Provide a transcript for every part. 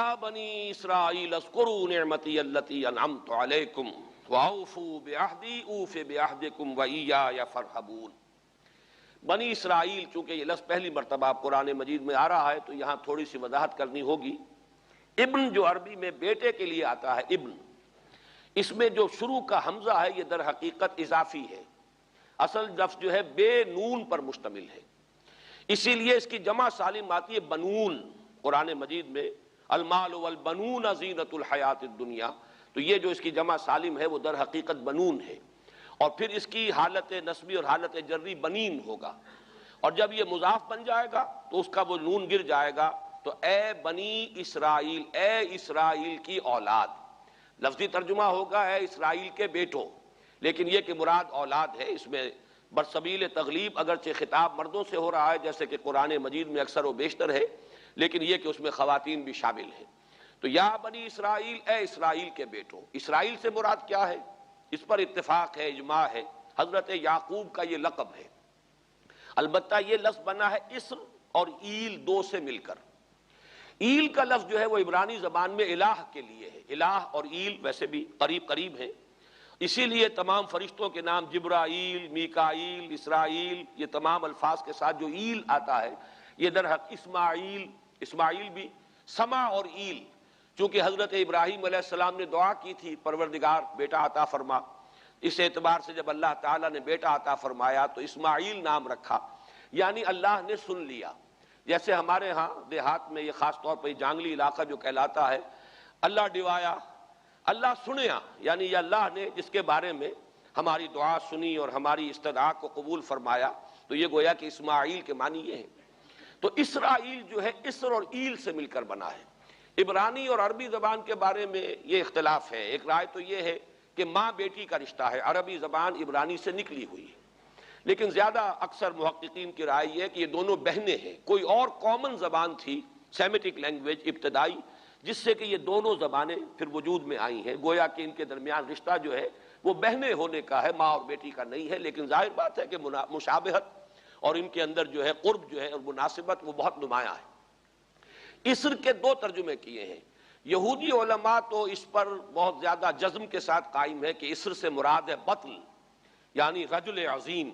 یا بنی اسرائیل اذکروا نعمتی التی انعمت علیکم واوفوا بعہدی اوف بعہدکم وایای فارہبون۔ بنی اسرائیل، چونکہ یہ لفظ پہلی مرتبہ قرآن مجید میں آ رہا ہے تو یہاں تھوڑی سی وضاحت کرنی ہوگی۔ ابن جو عربی میں بیٹے کے لیے آتا ہے ابن، اس میں جو شروع کا حمزہ ہے یہ در حقیقت اضافی ہے، اصل لفظ جو ہے بے نون پر مشتمل ہے، اسی لیے اس کی جمع سالم آتی ہے بنون۔ قرآن مجید میں المال والبنون زینت الحیات الدنیا، تو یہ جو اس کی جمع سالم ہے وہ در حقیقت بنون ہے، اور پھر اس کی حالت نسبی اور حالت جری بنین ہوگا، اور جب یہ مضاف بن جائے گا تو اس کا وہ نون گر جائے گا، تو اے بنی اسرائیل، اے اسرائیل کی اولاد۔ لفظی ترجمہ ہوگا اے اسرائیل کے بیٹوں، لیکن یہ کہ مراد اولاد ہے، اس میں برسبیل تغلیب اگرچہ خطاب مردوں سے ہو رہا ہے جیسے کہ قرآن مجید میں اکثر و بیشتر ہے، لیکن یہ کہ اس میں خواتین بھی شامل ہیں۔ تو یا بنی اسرائیل، اے اسرائیل کے بیٹوں، اسرائیل سے مراد کیا ہے؟ اس پر اتفاق ہے، اجماع ہے، حضرت یعقوب کا یہ لقب ہے۔ البتہ یہ لفظ بنا ہے اسر اور ایل دو سے مل کر۔ ایل کا لفظ جو ہے وہ عبرانی زبان میں الہ کے لیے ہے، الہ اور ایل ویسے بھی قریب قریب ہیں، اسی لیے تمام فرشتوں کے نام جبرائیل، میکائیل، اسرائیل، یہ تمام الفاظ کے ساتھ جو ایل آتا ہے یہ در حق اسماعیل بھی سما اور ایل، چونکہ حضرت ابراہیم علیہ السلام نے دعا کی تھی پروردگار بیٹا عطا فرما، اس اعتبار سے جب اللہ تعالیٰ نے بیٹا عطا فرمایا تو اسماعیل نام رکھا، یعنی اللہ نے سن لیا۔ جیسے ہمارے ہاں دیہات میں یہ خاص طور پر جانگلی علاقہ جو کہلاتا ہے، اللہ ڈوایا، اللہ سنیا، یعنی یہ اللہ نے جس کے بارے میں ہماری دعا سنی اور ہماری استدعا کو قبول فرمایا، تو یہ گویا کہ اسماعیل کے معنی یہ ہے۔ تو اسرائیل جو ہے اسر اور ایل سے مل کر بنا ہے۔ عبرانی اور عربی زبان کے بارے میں یہ اختلاف ہے، ایک رائے تو یہ ہے کہ ماں بیٹی کا رشتہ ہے، عربی زبان عبرانی سے نکلی ہوئی ہے، لیکن زیادہ اکثر محققین کی رائے یہ ہے کہ یہ دونوں بہنیں ہیں، کوئی اور کامن زبان تھی سیمیٹک لینگویج ابتدائی جس سے کہ یہ دونوں زبانیں پھر وجود میں آئی ہیں، گویا کہ ان کے درمیان رشتہ جو ہے وہ بہنیں ہونے کا ہے، ماں اور بیٹی کا نہیں ہے، لیکن ظاہر بات ہے کہ مشابہت اور ان کے اندر جو ہے قرب جو ہے اور مناسبت وہ بہت نمایاں ہے۔ اسر کے دو ترجمے کیے ہیں، یہودی علماء تو اس پر بہت زیادہ جزم کے ساتھ قائم ہے کہ اسر سے مراد ہے بطل، یعنی رجل عظیم،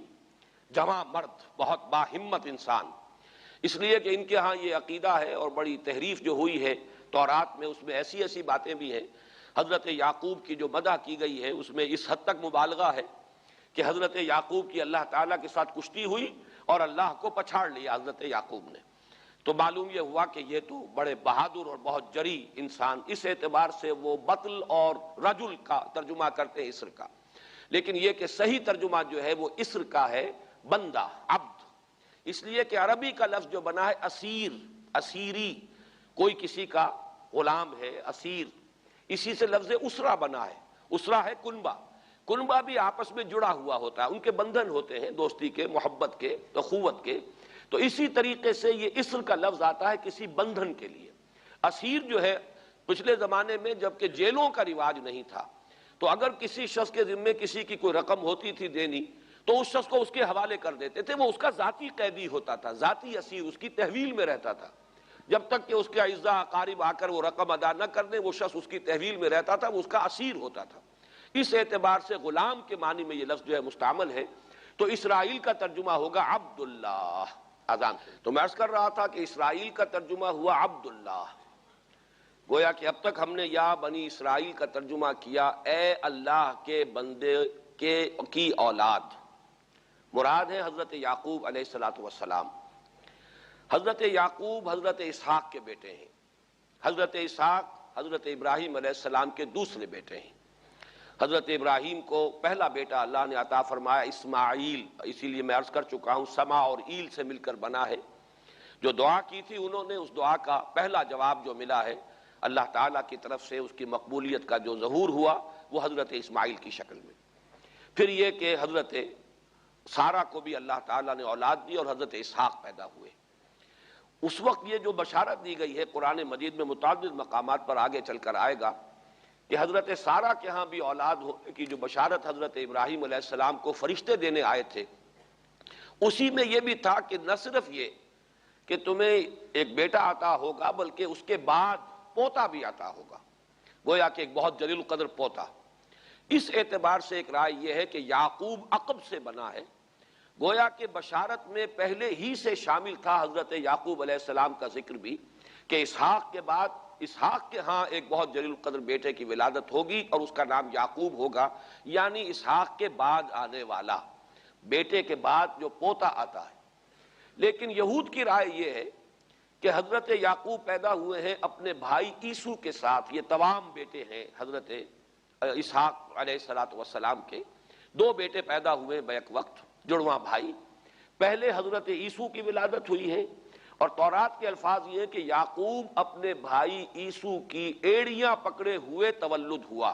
جواں مرد، بہت باہمت انسان، اس لیے کہ ان کے ہاں یہ عقیدہ ہے اور بڑی تحریف جو ہوئی ہے تورات میں، اس میں ایسی ایسی باتیں بھی ہیں۔ حضرت یعقوب کی جو مدح کی گئی ہے اس میں اس حد تک مبالغہ ہے کہ حضرت یعقوب کی اللہ تعالیٰ کے ساتھ کشتی ہوئی اور اللہ کو پچھاڑ لیا حضرت یعقوب نے، تو معلوم یہ ہوا کہ یہ تو بڑے بہادر اور بہت جری انسان، اس اعتبار سے وہ بطل اور رجل کا ترجمہ کرتے ہیں اسر کا، لیکن یہ کہ صحیح ترجمہ جو ہے وہ اسر کا ہے بندہ، عبد، اس لیے کہ عربی کا لفظ جو بنا ہے اسیر، اسیری، کوئی کسی کا غلام ہے، اسیر، اسی سے لفظ اسرہ بنا ہے، اسرہ ہے کنبہ، کنبہ بھی آپس میں جڑا ہوا ہوتا ہے، ان کے بندھن ہوتے ہیں دوستی کے، محبت کے، اخوت کے، تو اسی طریقے سے یہ اسر کا لفظ آتا ہے کسی بندھن کے لیے۔ اسیر جو ہے پچھلے زمانے میں جبکہ جیلوں کا رواج نہیں تھا تو اگر کسی شخص کے ذمے کسی کی کوئی رقم ہوتی تھی دینی تو اس شخص کو اس کے حوالے کر دیتے تھے، وہ اس کا ذاتی قیدی ہوتا تھا، ذاتی اسیر، اس کی تحویل میں رہتا تھا، جب تک کہ اس کے اعزاء اقارب آ کر وہ رقم ادا نہ کر دیں وہ شخص اس کی تحویل میں رہتا تھا، وہ اس کا اسیر ہوتا تھا۔ اس اعتبار سے غلام کے معنی میں یہ لفظ جو ہے مستعمل ہے، تو اسرائیل کا ترجمہ ہوگا عبداللہ۔ اذان تو میں عرض کر رہا تھا کہ اسرائیل کا ترجمہ ہوا عبداللہ، گویا کہ اب تک ہم نے یا بنی اسرائیل کا ترجمہ کیا اے اللہ کے بندے کی اولاد، مراد ہے حضرت یعقوب علیہ السلام۔ حضرت یعقوب حضرت اسحاق کے بیٹے ہیں، حضرت اسحاق حضرت ابراہیم علیہ السلام کے دوسرے بیٹے ہیں۔ حضرت ابراہیم کو پہلا بیٹا اللہ نے عطا فرمایا اسماعیل، اسی لیے میں عرض کر چکا ہوں سما اور ایل سے مل کر بنا ہے۔ جو دعا کی تھی انہوں نے، اس دعا کا پہلا جواب جو ملا ہے اللہ تعالیٰ کی طرف سے، اس کی مقبولیت کا جو ظہور ہوا وہ حضرت اسماعیل کی شکل میں۔ پھر یہ کہ حضرت سارہ کو بھی اللہ تعالیٰ نے اولاد دی اور حضرت اسحاق پیدا ہوئے۔ اس وقت یہ جو بشارت دی گئی ہے قرآن مجید میں متعدد مقامات پر آگے چل کر آئے گا کہ حضرت سارہ کے ہاں بھی اولاد ہونے کی جو بشارت حضرت ابراہیم علیہ السلام کو فرشتے دینے آئے تھے، اسی میں یہ بھی تھا کہ نہ صرف یہ کہ تمہیں ایک بیٹا عطا ہوگا بلکہ اس کے بعد پوتا بھی عطا ہوگا، گویا کہ ایک بہت جلیل القدر پوتا۔ اس اعتبار سے ایک رائے یہ ہے کہ یعقوب عقب سے بنا ہے، گویا کہ بشارت میں پہلے ہی سے شامل تھا حضرت یعقوب علیہ السلام کا ذکر بھی، کہ اسحاق کے بعد اسحاق کے ہاں ایک بہت جلیل القدر بیٹے کی ولادت ہوگی اور اس کا نام یعقوب ہوگا، یعنی اسحاق کے بعد آنے والا، بیٹے کے بعد جو پوتا آتا ہے۔ لیکن یہود کی رائے یہ ہے کہ حضرت یعقوب پیدا ہوئے ہیں اپنے بھائی عیسو کے ساتھ، یہ تمام بیٹے ہیں حضرت اسحاق علیہ السلام کے، دو بیٹے پیدا ہوئے بیک وقت، جڑواں بھائی۔ پہلے حضرت عیسو کی ولادت ہوئی ہے، اور تورات کے الفاظ یہ کہ یعقوب اپنے بھائی عیسو کی ایڑیاں پکڑے ہوئے تولد ہوا،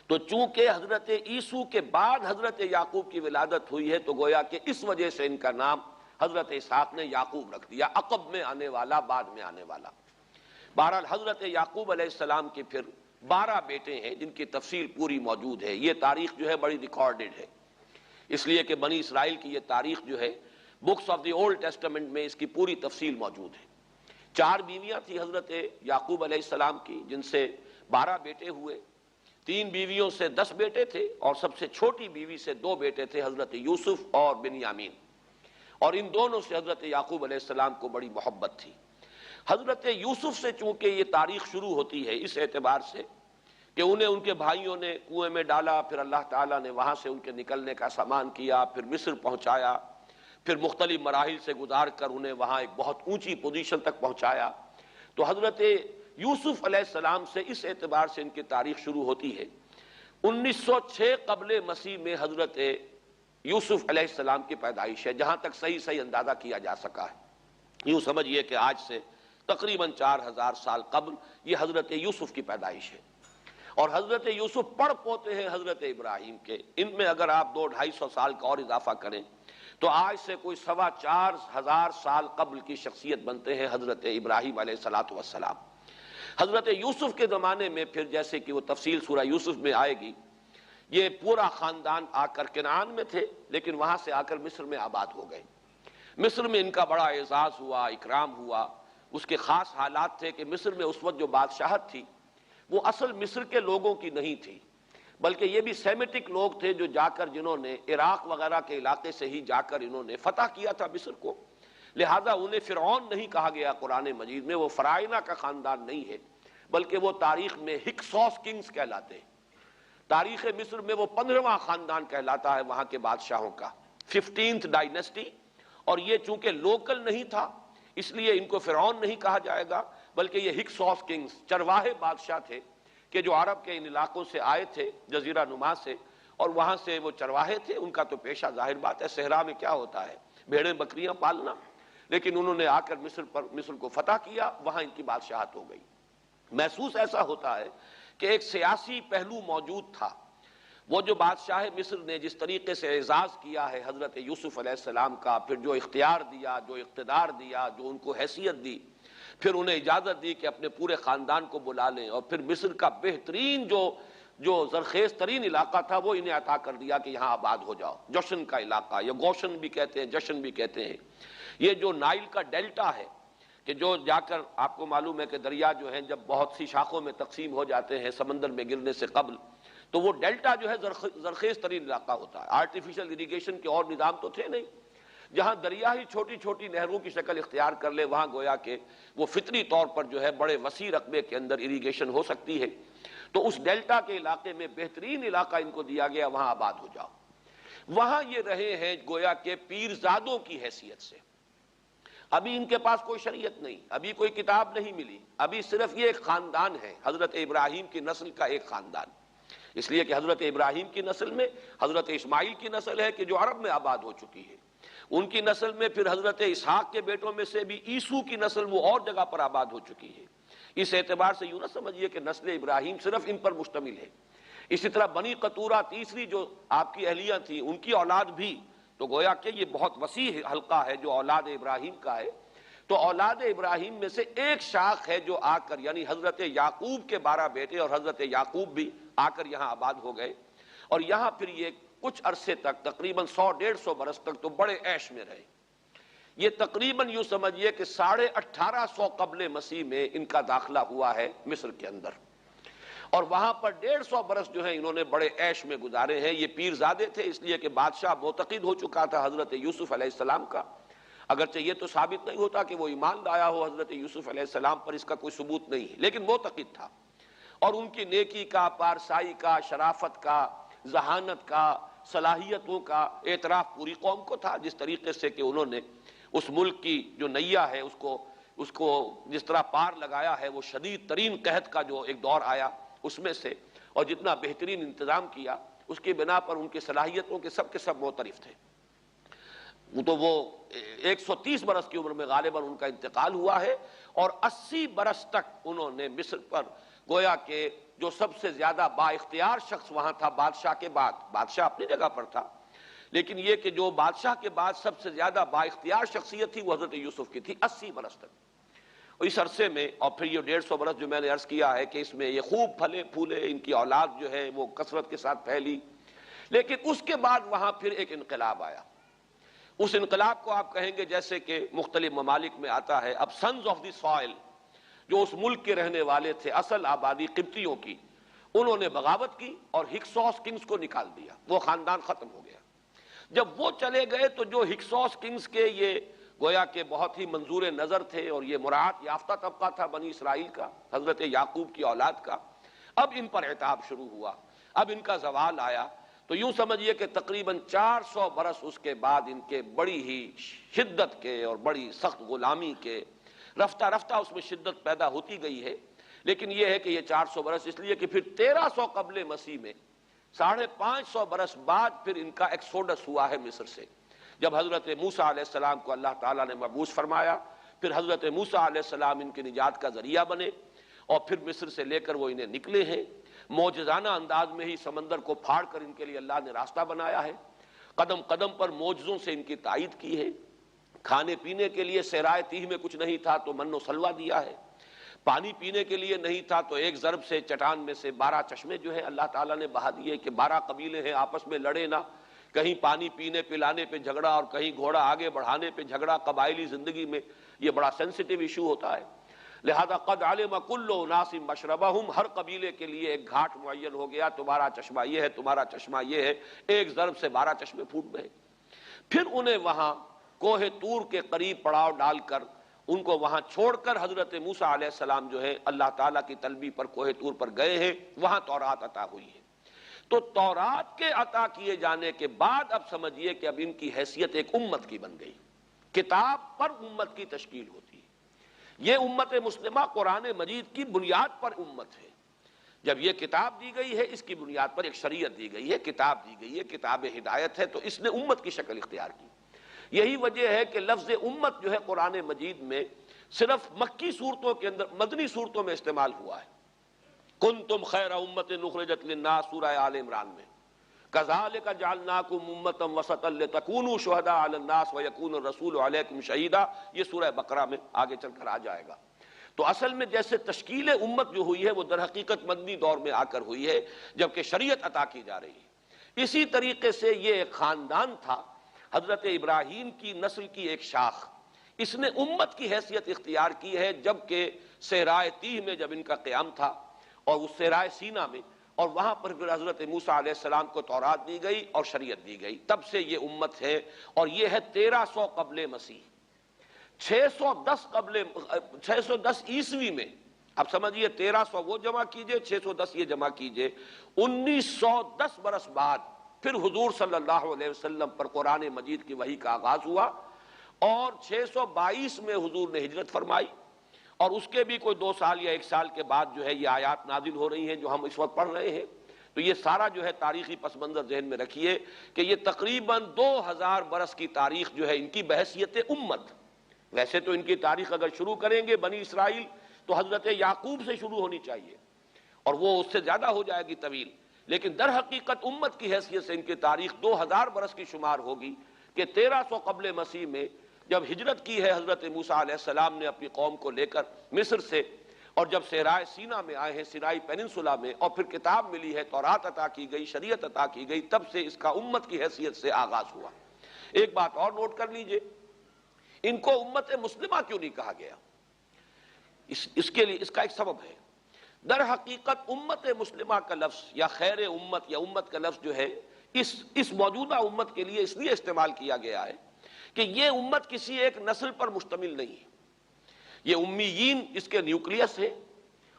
تو چونکہ حضرت عیسو کے بعد حضرت یعقوب کی ولادت ہوئی ہے تو گویا کہ اس وجہ سے ان کا نام حضرت اسحاق نے یعقوب رکھ دیا، عقب میں آنے والا، بعد میں آنے والا۔ بہرحال حضرت یعقوب علیہ السلام کے پھر 12 بیٹے ہیں جن کی تفصیل پوری موجود ہے، یہ تاریخ جو ہے بڑی ریکارڈڈ ہے، اس لیے کہ بنی اسرائیل کی یہ تاریخ جو ہے books of the old testament میں اس کی پوری تفصیل موجود ہے۔ 4 بیویاں تھی حضرت یعقوب علیہ السلام کی، جن سے 12 بیٹے ہوئے، 3 بیویوں سے 10 بیٹے تھے، اور سب سے چھوٹی بیوی سے 2 بیٹے تھے، حضرت یوسف اور بنیامین، اور ان دونوں سے حضرت یعقوب علیہ السلام کو بڑی محبت تھی۔ حضرت یوسف سے چونکہ یہ تاریخ شروع ہوتی ہے اس اعتبار سے کہ انہیں ان کے بھائیوں نے کنویں میں ڈالا، پھر اللہ تعالیٰ نے وہاں سے ان کے نکلنے کا سامان کیا، پھر مصر پہنچایا، پھر مختلف مراحل سے گزار کر انہیں وہاں ایک بہت اونچی پوزیشن تک پہنچایا، تو حضرت یوسف علیہ السلام سے اس اعتبار سے ان کی تاریخ شروع ہوتی ہے۔ 1906 قبل مسیح میں حضرت یوسف علیہ السلام کی پیدائش ہے، جہاں تک صحیح اندازہ کیا جا سکا ہے۔ یوں سمجھئے کہ آج سے تقریباً 4000 سال قبل یہ حضرت یوسف کی پیدائش ہے، اور حضرت یوسف پڑ پوتے ہیں حضرت ابراہیم کے۔ ان میں اگر آپ 200-250 سال کا اور اضافہ کریں تو آج سے کوئی 4,2500 سال قبل کی شخصیت بنتے ہیں حضرت ابراہیم علیہ السلام۔ حضرت یوسف کے زمانے میں پھر جیسے کہ وہ تفصیل سورہ یوسف میں آئے گی، یہ پورا خاندان آ کر کنعان میں تھے، لیکن وہاں سے آ کر مصر میں آباد ہو گئے۔ مصر میں ان کا بڑا اعزاز ہوا، اکرام ہوا۔ اس کے خاص حالات تھے کہ مصر میں اس وقت جو بادشاہت تھی وہ اصل مصر کے لوگوں کی نہیں تھی، بلکہ یہ بھی سیمیٹک لوگ تھے جو جا کر جنہوں نے عراق وغیرہ کے علاقے سے ہی جا کر انہوں نے فتح کیا تھا مصر کو، لہذا انہیں فرعون نہیں کہا گیا قرآن مجید میں، وہ فرائنہ کا خاندان نہیں ہے، بلکہ وہ تاریخ میں ہکسوس کنگز کہلاتے ہیں۔ تاریخ مصر میں وہ 15واں خاندان کہلاتا ہے وہاں کے بادشاہوں کا، 15th ڈائنیسٹی، اور یہ چونکہ لوکل نہیں تھا اس لیے ان کو فرعون نہیں کہا جائے گا، بلکہ یہ ہکسوس کنگز چرواہے بادشاہ تھے کہ جو عرب کے ان علاقوں سے آئے تھے جزیرہ نما سے، اور وہاں سے وہ چرواہے تھے۔ ان کا تو پیشہ ظاہر بات ہے صحرا میں کیا ہوتا ہے، بھیڑیں بکریاں پالنا، لیکن انہوں نے آ کر مصر کو فتح کیا، وہاں ان کی بادشاہت ہو گئی۔ محسوس ایسا ہوتا ہے کہ ایک سیاسی پہلو موجود تھا، وہ جو بادشاہ مصر نے جس طریقے سے اعزاز کیا ہے حضرت یوسف علیہ السلام کا، پھر جو اختیار دیا، جو اقتدار دیا، جو ان کو حیثیت دی، پھر انہیں اجازت دی کہ اپنے پورے خاندان کو بلا لیں، اور پھر مصر کا بہترین جو زرخیز ترین علاقہ تھا وہ انہیں عطا کر دیا کہ یہاں آباد ہو جاؤ، جوشن کا علاقہ، یا گوشن بھی کہتے ہیں، جشن بھی کہتے ہیں۔ یہ جو نائل کا ڈیلٹا ہے کہ جو جا کر آپ کو معلوم ہے کہ دریا جو ہیں جب بہت سی شاخوں میں تقسیم ہو جاتے ہیں سمندر میں گرنے سے قبل، تو وہ ڈیلٹا جو ہے زرخیز ترین علاقہ ہوتا ہے۔ آرٹیفیشل اریگیشن کے اور نظام تو تھے نہیں، جہاں دریا ہی چھوٹی چھوٹی نہروں کی شکل اختیار کر لے وہاں گویا کہ وہ فطری طور پر جو ہے بڑے وسیع رقبے کے اندر اریگیشن ہو سکتی ہے۔ تو اس ڈیلٹا کے علاقے میں بہترین علاقہ ان کو دیا گیا، وہاں آباد ہو جاؤ۔ وہاں یہ رہے ہیں گویا کہ پیرزادوں کی حیثیت سے۔ ابھی ان کے پاس کوئی شریعت نہیں، ابھی کوئی کتاب نہیں ملی، ابھی صرف یہ ایک خاندان ہے، حضرت ابراہیم کی نسل کا ایک خاندان، اس لیے کہ حضرت ابراہیم کی نسل میں حضرت اسماعیل کی نسل ہے کہ جو عرب میں آباد ہو چکی ہے، ان کی نسل میں پھر حضرت اسحاق کے بیٹوں میں سے بھی عیسو کی نسل وہ اور جگہ پر آباد ہو چکی ہے۔ اس اعتبار سے یوں نہ سمجھیے کہ نسل ابراہیم صرف ان پر مشتمل ہے۔ اسی طرح بنی قطورہ تیسری جو آپ کی اہلیہ تھی ان کی اولاد بھی، تو گویا کہ یہ بہت وسیع حلقہ ہے جو اولاد ابراہیم کا ہے۔ تو اولاد ابراہیم میں سے ایک شاخ ہے جو آ کر، یعنی حضرت یعقوب کے 12 بیٹے اور حضرت یعقوب بھی آ کر یہاں آباد ہو گئے، اور یہاں پھر یہ کچھ عرصے تک تقریباً 100-150 برس تک تو بڑے عیش میں رہے۔ یہ تقریباً یوں سمجھیے کہ 1850 قبل مسیح میں ان کا داخلہ ہوا ہے مصر کے اندر، اور وہاں پر 150 برس جو ہیں انہوں نے بڑے عیش میں گزارے ہیں۔ یہ پیرزادے تھے اس لیے کہ بادشاہ معتقد ہو چکا تھا حضرت یوسف علیہ السلام کا، اگرچہ یہ تو ثابت نہیں ہوتا کہ وہ ایمان لایا ہو حضرت یوسف علیہ السلام پر، اس کا کوئی ثبوت نہیں ہے، لیکن معتقد تھا، اور ان کی نیکی کا، پارسائی کا، شرافت کا، ذہانت کا، صلاحیتوں کا اعتراف پوری قوم کو تھا، جس طریقے سے کہ انہوں نے اس ملک کی جو نیا ہے اس کو جس طرح پار لگایا ہے، وہ شدید ترین قحط کا جو ایک دور آیا اس میں سے، اور جتنا بہترین انتظام کیا، اس کی بنا پر ان کی صلاحیتوں کے سب معترف تھے۔ تو وہ 130 برس کی عمر میں غالباً ان کا انتقال ہوا ہے، اور 80 برس تک انہوں نے مصر پر گویا کہ جو سب سے زیادہ با اختیار شخص وہاں تھا بادشاہ کے بعد، بادشاہ اپنی جگہ پر تھا، لیکن یہ کہ جو بادشاہ کے بعد سب سے زیادہ با اختیار شخصیت تھی وہ حضرت یوسف کی تھی 80 برس تک۔ اور اس عرصے میں، اور پھر یہ 150 برس جو میں نے عرض کیا ہے کہ اس میں یہ خوب پھلے پھولے، ان کی اولاد جو ہے وہ کثرت کے ساتھ پھیلی، لیکن اس کے بعد وہاں پھر ایک انقلاب آیا۔ اس انقلاب کو آپ کہیں گے جیسے کہ مختلف ممالک میں آتا ہے، اب سنز آف دی سوائل جو اس ملک کے رہنے والے تھے، اصل آبادی قبطیوں کی، انہوں نے بغاوت کی اور ہکسوس کنگز کو نکال دیا، وہ خاندان ختم ہو گیا۔ جب وہ چلے گئے تو جو ہکسوس کنگز کے یہ گویا کہ بہت ہی منظور نظر تھے، اور یہ مراعات یافتہ طبقہ تھا بنی اسرائیل کا، حضرت یعقوب کی اولاد کا، اب ان پر عتاب شروع ہوا، اب ان کا زوال آیا۔ تو یوں سمجھیے کہ تقریباً 400 برس اس کے بعد ان کے بڑی ہی شدت کے اور بڑی سخت غلامی کے، رفتہ رفتہ اس میں شدت پیدا ہوتی گئی ہے، لیکن یہ ہے کہ یہ 400 برس اس لیے کہ پھر 1300 قبل مسیح میں 550 برس بعد پھر ان کا ایکسوڈس ہوا ہے مصر سے، جب حضرت موسیٰ علیہ السلام کو اللہ تعالیٰ نے مبعوث فرمایا، پھر حضرت موسیٰ علیہ السلام ان کی نجات کا ذریعہ بنے، اور پھر مصر سے لے کر وہ انہیں نکلے ہیں، معجزانہ انداز میں ہی سمندر کو پھاڑ کر ان کے لیے اللہ نے راستہ بنایا ہے، قدم قدم پر معجزوں سے ان کی تائید کی ہے، کھانے پینے کے لیے صحرائے تیہ میں کچھ نہیں تھا تو من و سلوہ دیا ہے، پانی پینے کے لیے نہیں تھا تو ایک ضرب سے چٹان میں سے 12 چشمے جو ہے اللہ تعالیٰ نے بہا دیے کہ 12 قبیلے ہیں آپس میں لڑے نہ، کہیں پانی پینے پلانے پہ جھگڑا اور کہیں گھوڑا آگے بڑھانے پہ جھگڑا، قبائلی زندگی میں یہ بڑا سینسٹیو ایشو ہوتا ہے، لہذا قد علم کل اناس مشربہم، ہر قبیلے کے لیے ایک گھاٹ معین ہو گیا، تمہارا چشمہ یہ ہے، تمہارا چشمہ یہ ہے، ایک ضرب سے 12 چشمے پھوٹ گئے۔ پھر انہیں وہاں کوہ طور کے قریب پڑاؤ ڈال کر ان کو وہاں چھوڑ کر حضرت موسیٰ علیہ السلام جو ہے اللہ تعالیٰ کی طلبی پر کوہ طور پر گئے ہیں، وہاں تورات عطا ہوئی ہے۔ تو تورات کے عطا کیے جانے کے بعد اب سمجھیے کہ اب ان کی حیثیت ایک امت کی بن گئی، کتاب پر امت کی تشکیل ہوتی ہے۔ یہ امت مسلمہ قرآن مجید کی بنیاد پر امت ہے، جب یہ کتاب دی گئی ہے اس کی بنیاد پر ایک شریعت دی گئی ہے، کتاب دی گئی ہے، کتاب ہدایت ہے، تو اس نے امت کی شکل اختیار کی۔ یہی وجہ ہے کہ لفظ امت جو ہے قرآن مجید میں صرف مکی صورتوں کے اندر، مدنی صورتوں میں استعمال ہوا ہے۔ کنتم خیر امت اخرجت للناس سورہ آل عمران میں، کذالک جعلناکم امۃ وسطا لتکونوا شہداء علی الناس ویکون الرسول علیکم شہیدا، یہ سورہ بقرہ میں آگے چل کر آ جائے گا۔ تو اصل میں جیسے تشکیل امت جو ہوئی ہے وہ در حقیقت مدنی دور میں آ کر ہوئی ہے، جبکہ شریعت عطا کی جا رہی ہے۔ اسی طریقے سے یہ ایک خاندان تھا، حضرت ابراہیم کی نسل کی ایک شاخ، اس نے امت کی حیثیت اختیار کی ہے، جبکہ صحرائے تیہ میں جب ان کا قیام تھا اور اس صحرائے سینا میں، اور وہاں پر پھر حضرت موسیٰ علیہ السلام کو تورات دی گئی اور شریعت دی گئی، تب سے یہ امت ہے، اور یہ ہے 1300 قبل مسیح۔ 610 عیسوی میں، اب سمجھیے 1300 وہ جمع کیجئے، 610 یہ جمع کیجئے، 1910 برس بعد پھر حضور صلی اللہ علیہ وسلم پر قرآن مجید کی وحی کا آغاز ہوا، اور 622 میں حضور نے ہجرت فرمائی، اور اس کے بھی کوئی 2 سال یا 1 سال کے بعد جو ہے یہ آیات نازل ہو رہی ہیں جو ہم اس وقت پڑھ رہے ہیں۔ تو یہ سارا جو ہے تاریخی پس منظر ذہن میں رکھیے کہ یہ تقریباً 2000 برس کی تاریخ جو ہے ان کی بحیثیت امت۔ ویسے تو ان کی تاریخ اگر شروع کریں گے بنی اسرائیل تو حضرت یعقوب سے شروع ہونی چاہیے، اور وہ اس سے زیادہ ہو جائے گی طویل، لیکن در حقیقت امت کی حیثیت سے ان کی تاریخ 2000 برس کی شمار ہوگی کہ 1300 قبل مسیح میں جب ہجرت کی ہے حضرت موسیٰ علیہ السلام نے اپنی قوم کو لے کر مصر سے، اور جب صحرائے سینا میں آئے ہیں، سینائی پیننسولا میں، اور پھر کتاب ملی ہے، تورات عطا کی گئی، شریعت عطا کی گئی، تب سے اس کا امت کی حیثیت سے آغاز ہوا۔ ایک بات اور نوٹ کر لیجئے، ان کو امت مسلمہ کیوں نہیں کہا گیا؟ اس کے لیے اس کا ایک سبب ہے۔ در حقیقت امت مسلمہ کا لفظ یا خیر امت یا امت کا لفظ جو ہے اس موجودہ امت کے لیے اس لیے استعمال کیا گیا ہے کہ یہ امت کسی ایک نسل پر مشتمل نہیں ہے۔ یہ امیین اس کے نیوکلیس ہے،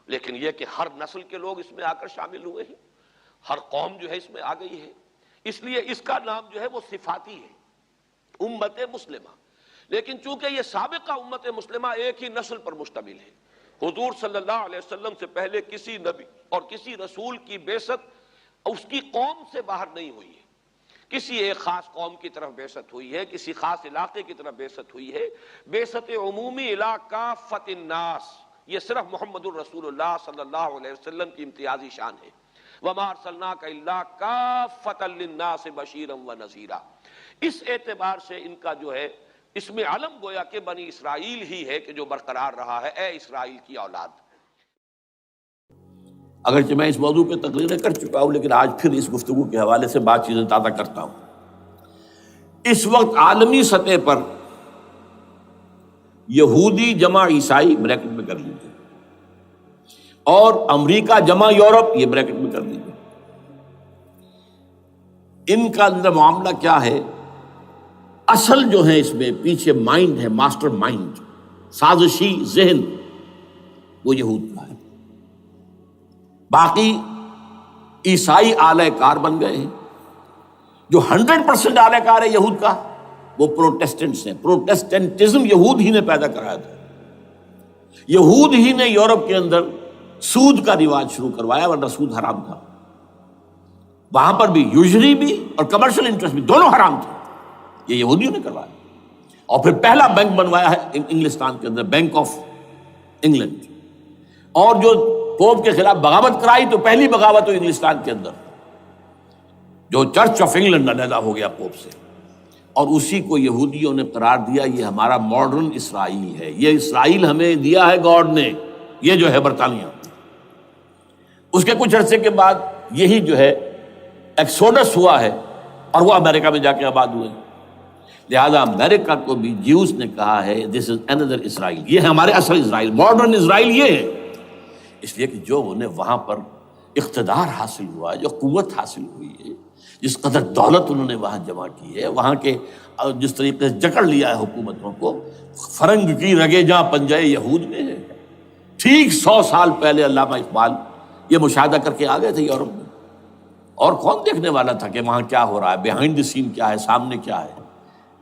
لیکن یہ کہ ہر نسل کے لوگ اس میں آ کر شامل ہوئے ہیں، ہر قوم جو ہے اس میں آ گئی ہے، اس لیے اس کا نام جو ہے وہ صفاتی ہے، امت مسلمہ۔ لیکن چونکہ یہ سابقہ امت مسلمہ ایک ہی نسل پر مشتمل ہے، حضور صلی اللہ علیہ وسلم سے پہلے کسی نبی اور کسی رسول کی بعثت اس کی قوم سے باہر نہیں ہوئی ہے، کسی ایک خاص قوم کی طرف بعثت ہوئی ہے، کسی خاص علاقے کی طرف بعثت ہوئی ہے۔ بعثت عمومی الی کافۃ الناس یہ صرف محمد الرسول اللہ صلی اللہ علیہ وسلم کی امتیازی شان ہے۔ وما ارسلناک الا کافۃ للناس بشیرا ونذیرا۔ اس اعتبار سے ان کا جو ہے اس میں علم گویا کہ بنی اسرائیل ہی ہے کہ جو برقرار رہا ہے، اے اسرائیل کی اولاد۔ اگرچہ میں اس موضوع پہ تقریریں کر چکا ہوں، لیکن آج پھر اس گفتگو کے حوالے سے بات چیزیں تازہ کرتا ہوں۔ اس وقت عالمی سطح پر یہودی جمع عیسائی بریکٹ میں کر لیجیے، اور امریکہ جمع یورپ یہ بریکٹ میں کر لیجیے، ان کا اندر معاملہ کیا ہے؟ اصل جو ہے اس میں پیچھے مائنڈ ہے، ماسٹر مائنڈ، سازشی ذہن، وہ یہود کا ہے۔ باقی عیسائی آلہ کار بن گئے ہیں۔ جو 100% آلہ کار ہے یہود کا وہ پروٹیسٹنٹس ہیں۔ پروٹیسٹنٹزم یہود ہی نے پیدا کرایا تھا، یہود ہی نے یورپ کے اندر سود کا رواج شروع کروایا، ورنہ سود حرام تھا وہاں پر بھی، یوزری بھی اور کمرشل انٹرسٹ بھی، دونوں حرام تھے، یہ یہودیوں نے کروایا۔ اور پھر پہلا بینک بنوایا ہے انگلستان کے اندر، بینک آف انگلینڈ، اور جو پوپ کے خلاف بغاوت کرائی تو پہلی بغاوت ہوئی انگلستان کے اندر، جو چرچ آف انگلینڈ علیحدہ ہو گیا پوپ سے، اور اسی کو یہودیوں نے قرار دیا یہ ہمارا ماڈرن اسرائیل ہے، یہ اسرائیل ہمیں دیا ہے گاڈ نے، یہ جو ہے برطانیہ۔ اس کے کچھ عرصے کے بعد یہی جو ہے ایکسوڈس ہوا ہے اور وہ امریکہ میں جا کے آباد ہوئے، لہذا امریکہ کو بھی جیوز نے کہا ہے دس از اندر اسرائیل، یہ ہے ہمارے اصل اسرائیل، ماڈرن اسرائیل یہ ہے۔ اس لیے کہ جو انہیں وہاں پر اقتدار حاصل ہوا، جو قوت حاصل ہوئی ہے، جس قدر دولت انہوں نے وہاں جمع کی ہے، وہاں کے جس طریقے سے جکڑ لیا ہے حکومتوں کو، فرنگ کی رگے جہاں پنجے یہود میں ہے۔ ٹھیک 100 سال پہلے علامہ اقبال یہ مشاہدہ کر کے آ گئے تھے یورپ میں، اور کون دیکھنے والا تھا کہ وہاں کیا ہو رہا ہے، بیہائنڈ دی سین کیا ہے، سامنے کیا ہے،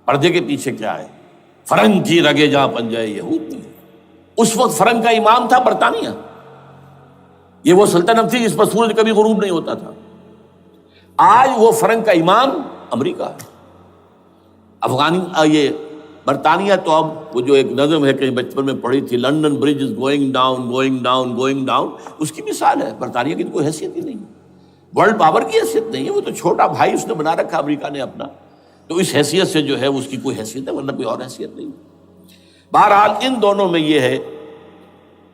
پردے کے پیچھے کیا ہے۔ فرنگ کی رگے جہاں پنجے یہود میں۔ اس وقت فرنگ کا امام تھا برطانیہ، یہ وہ سلطنت تھی جس پر سورج کبھی غروب نہیں ہوتا تھا۔ آج وہ فرنگ کا امام امریکہ ہے۔ یہ برطانیہ تو اب وہ جو ایک نظم ہے کہیں بچپن میں پڑھی تھی، London bridge is going down going down going down, اس کی مثال ہے۔ برطانیہ کی تو کوئی حیثیت ہی نہیں، ورلڈ پاور کی حیثیت نہیں ہے، وہ تو چھوٹا بھائی اس نے بنا رکھا امریکہ نے اپنا، تو اس حیثیت سے جو ہے اس کی کوئی حیثیت ہے، ورنہ کوئی اور حیثیت نہیں۔ بہرحال ان دونوں میں یہ ہے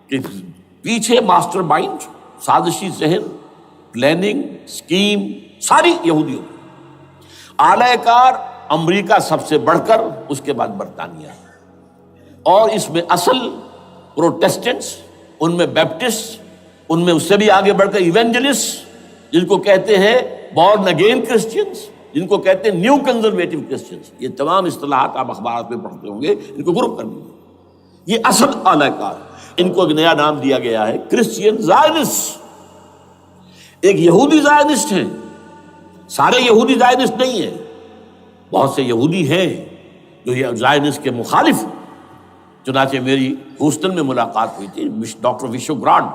کہ پیچھے ماسٹر مائنڈ، سازشی ذہن، پلاننگ، سکیم ساری یہودیوں کی۔ اعلی کار امریکہ سب سے بڑھ کر، اس کے بعد برطانیہ، اور اس میں اصل پروٹیسٹنٹس، ان میں بیپٹسٹ، ان میں اس سے بھی آگے بڑھ کر ایونجلسٹ، جن کو کہتے ہیں بورن اگین کرسچنس، جن کو کہتے ہیں نیو کنزرویٹو کرسچنس، یہ تمام اصطلاحات آپ اخبارات میں پڑھتے ہوں گے، ان کو گروپ کر لیجیے۔ یہ اصل اعلی کار، ان کو ایک نیا نام دیا گیا ہے کرسچین زائنسٹ۔ ایک یہودی زائنسٹ ہیں، سارے یہودی زائنسٹ نہیں ہیں، بہت سے یہودی ہیں جو یہ زائنسٹ کے مخالف۔ چنانچہ میری ہیوسٹن میں ملاقات ہوئی تھی ڈاکٹر وشو گرانڈ،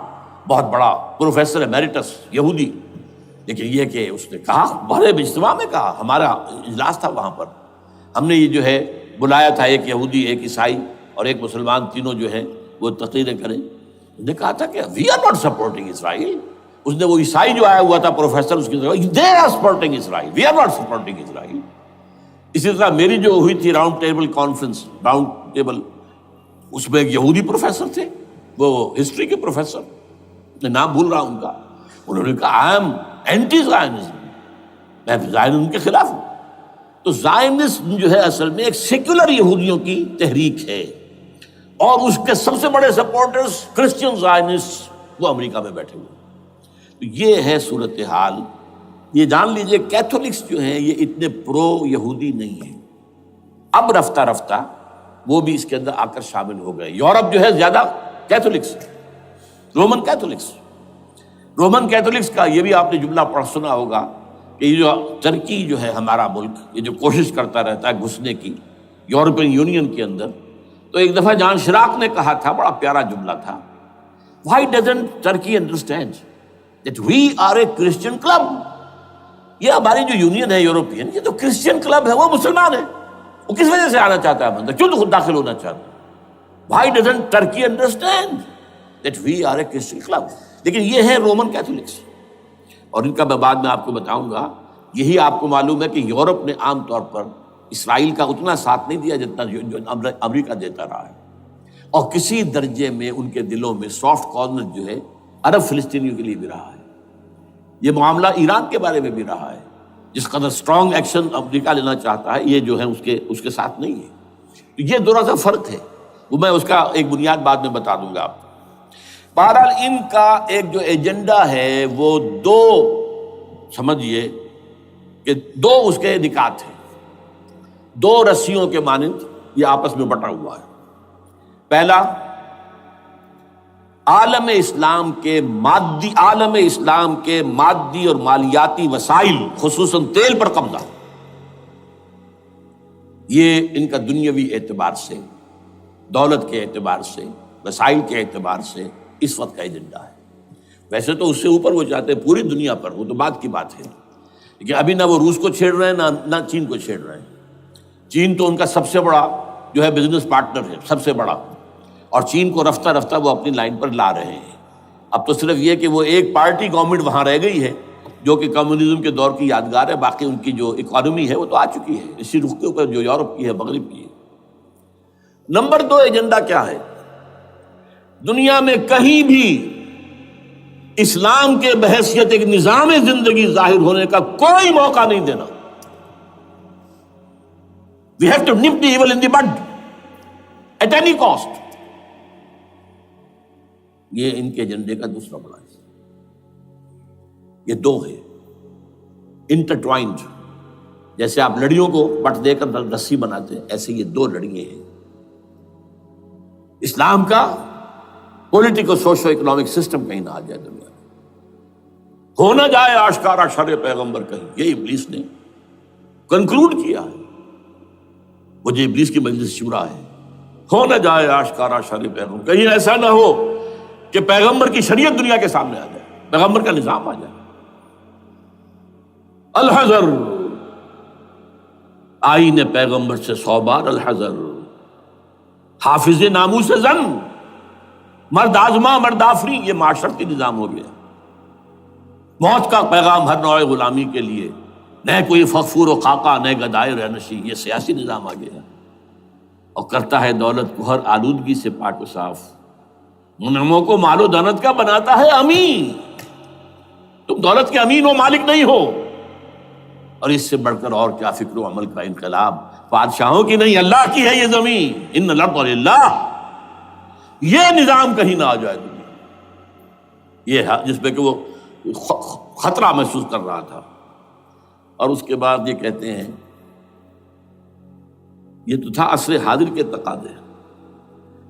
بہت بڑا پروفیسر ایمیریٹس یہودی، لیکن یہ کہ اس نے کہا، بڑے اجتماع میں کہا، ہمارا اجلاس تھا وہاں پر، ہم نے یہ جو ہے بلایا تھا ایک یہودی، ایک عیسائی اور ایک مسلمان، تینوں جو ہیں وہ تقریریں کریں۔ انہوں نے کہا تھا کہ وی آر ناٹ سپورٹنگ اسرائیل۔ اس نے وہ عیسائی جو آیا ہوا تھا پروفیسر، اس کی طرف they are supporting Israel, we are not supporting Israel. اسی طرح میری جو ہوئی تھی round table conference, round table, اس میں ایک یہودی پروفیسر تھے، وہ ہسٹری کے پروفیسر، میں نام بھول رہا ہوں ان کا، انہوں نے کہا آئی ایم اینٹی زائنزم، میں زائنزم کے خلاف ہوں۔ تو زائنسم جو ہے اصل میں ایک سیکولر یہودیوں کی تحریک ہے، اور اس کے سب سے بڑے سپورٹرز کرسچن زائنسٹ وہ امریکہ میں بیٹھے ہوئے۔ تو یہ ہے صورتحال۔ یہ جان لیجئے کیتھولکس جو ہیں یہ اتنے پرو یہودی نہیں ہیں، اب رفتہ رفتہ وہ بھی اس کے اندر آ کر شامل ہو گئے۔ یورپ جو ہے زیادہ کیتھولکس، رومن کیتھولکس کا یہ بھی آپ نے جملہ پڑھ سنا ہوگا کہ یہ جو ترکی جو ہے ہمارا ملک، یہ جو کوشش کرتا رہتا ہے گھسنے کی یورپین یونین کے اندر، تو ایک دفعہ جان شراق نے کہا تھا، بڑا پیارا جملہ تھا، Why doesn't Turkey understand that we are a Christian club؟ یہ ہماری جو یونین ہے یورپین، یہ تو کرسچین کلب ہے، وہ مسلمان ہے، وہ کس وجہ سے آنا چاہتا ہے اندر، کیوں تو خود داخل ہونا چاہتا ہے؟ Why doesn't Turkey understand that we are a Christian club؟ لیکن یہ ہے رومن کیتھولکس، اور ان کا میں بعد میں آپ کو بتاؤں گا۔ یہی آپ کو معلوم ہے کہ یورپ نے عام طور پر اسرائیل کا اتنا ساتھ نہیں دیا جتنا جو امریکہ دیتا رہا ہے، اور کسی درجے میں ان کے دلوں میں سافٹ کارنر جو ہے عرب فلسطینیوں کے لیے بھی رہا ہے۔ یہ معاملہ ایران کے بارے میں بھی رہا ہے، جس قدر اسٹرانگ ایکشن امریکہ لینا چاہتا ہے یہ جو ہے اس کے ساتھ نہیں ہے۔ تو یہ تھوڑا سا فرق ہے، وہ میں اس کا ایک بنیاد بعد میں بتا دوں گا آپ کو۔ بہرحال ان کا ایک جو ایجنڈا ہے وہ دو، سمجھیے کہ دو اس کے نکات ہیں، دو رسیوں کے مانند یہ آپس میں بٹا ہوا ہے۔ پہلا، عالم اسلام کے مادی اور مالیاتی وسائل، خصوصاً تیل پر قبضہ، یہ ان کا دنیاوی اعتبار سے، دولت کے اعتبار سے، وسائل کے اعتبار سے اس وقت کا ایجنڈا ہے۔ ویسے تو اس سے اوپر وہ چاہتے ہیں پوری دنیا پر، وہ تو بعد کی بات ہے، لیکن ابھی نہ وہ روس کو چھیڑ رہے ہیں نہ چین کو چھیڑ رہے ہیں۔ چین تو ان کا سب سے بڑا جو ہے بزنس پارٹنر ہے، سب سے بڑا، اور چین کو رفتہ رفتہ وہ اپنی لائن پر لا رہے ہیں۔ اب تو صرف یہ کہ وہ ایک پارٹی گورنمنٹ وہاں رہ گئی ہے جو کہ کمیونزم کے دور کی یادگار ہے، باقی ان کی جو اکانومی ہے وہ تو آ چکی ہے اسی رخ کے اوپر جو یورپ کی ہے، مغرب کی ہے۔ نمبر دو ایجنڈا کیا ہے؟ دنیا میں کہیں بھی اسلام کے بحیثیت ایک نظام زندگی ظاہر ہونے کا کوئی موقع نہیں دینا۔ We have to nip the evil in the bud at any cost۔ یہ ان کے ایجنڈے کا دوسرا بڑا ہے۔ یہ دو ہے انٹرٹوائنڈ، جیسے آپ لڑیوں کو بٹ دے کر رسی بناتے ہیں، ایسے یہ دو لڑیے ہیں۔ اسلام کا پولیٹیکل سوشو اکنامک سسٹم کہیں نہ آ جائے دنیا میں، ہو نہ جائے آشکارا شر پیغمبر کہیں، یہ ابلیس نے کنکلوڈ کیا ہے، وہ جو ابلیس کی مجلس شورا ہے، ہو نہ جائے آشکارا شر پیغمبر، کہیں ایسا نہ ہو کہ پیغمبر کی شریعت دنیا کے سامنے آ جائے، پیغمبر کا نظام آ جائے۔ الحذر، آئین پیغمبر سے 100 بار الحذر، حافظ ناموس زن، مرد آزما مرد آفری، یہ معاشرتی نظام ہو گیا۔ موت کا پیغام ہر نوع غلامی کے لیے، نہ کوئی فخفور و خاکہ نہ گدائے رہنشی، یہ سیاسی نظام آ گیا، اور کرتا ہے دولت کو ہر آلودگی سے پاک و صاف، منعموں کو مال و دولت کا بناتا ہے امین۔ تم دولت کے امین و مالک نہیں ہو، اور اس سے بڑھ کر اور کیا فکر و عمل کا انقلاب، بادشاہوں کی نہیں اللہ کی ہے یہ زمین، ان الارض للہ۔ یہ نظام کہیں نہ آ جائے دنیا، یہ جس پہ کہ وہ خطرہ محسوس کر رہا تھا۔ اور اس کے بعد یہ کہتے ہیں، یہ تو تھا عصر حاضر کے تقاضے،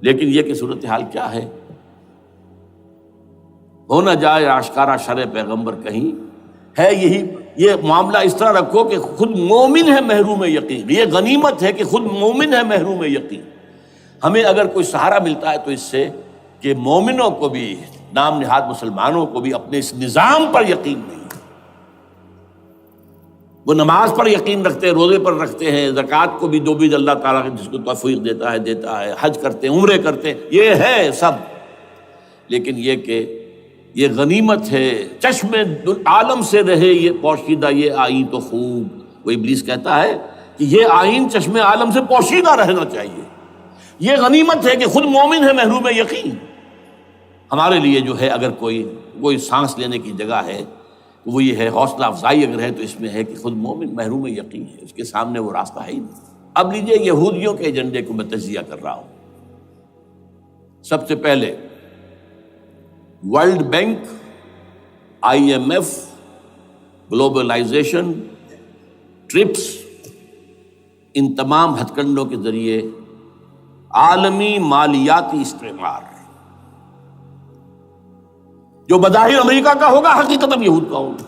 لیکن یہ کہ صورتحال کیا ہے؟ ہو نہ جائے آشکارا شر پیغمبر کہیں ہے، یہ معاملہ اس طرح رکھو کہ خود مومن ہے محروم یقین، یہ غنیمت ہے کہ خود مومن ہے محروم یقین۔ ہمیں اگر کوئی سہارا ملتا ہے تو اس سے کہ مومنوں کو بھی، نام نہاد مسلمانوں کو بھی اپنے اس نظام پر یقین نہیں، وہ نماز پر یقین رکھتے ہیں، روزے پر رکھتے ہیں، زکوٰۃ کو بھی جو بھی اللہ تعالیٰ جس کو توفیق دیتا ہے، حج کرتے ہیں، عمرے کرتے ہیں، یہ ہے سب، لیکن یہ کہ یہ غنیمت ہے، چشم عالم سے رہے یہ پوشیدہ یہ آئین تو خوب۔ وہ ابلیس کہتا ہے کہ یہ آئین چشم عالم سے پوشیدہ رہنا چاہیے، یہ غنیمت ہے کہ خود مومن ہے محروم یقین۔ ہمارے لیے جو ہے اگر کوئی سانس لینے کی جگہ ہے وہ یہ ہے حوصلہ افزائی اگر ہے تو اس میں ہے کہ خود مومن محروم یقین ہے، اس کے سامنے وہ راستہ ہے ہی نہیں۔ اب لیجئے یہودیوں کے ایجنڈے کو میں تجزیہ کر رہا ہوں۔ سب سے پہلے World Bank, I M F, globalisation, TRIPS, ان تمام ہتھ کنڈوں کے ذریعے عالمی مالیاتی استعمار جو بظاہر امریکہ کا ہوگا حقیقتاً یہود کا ہوگا۔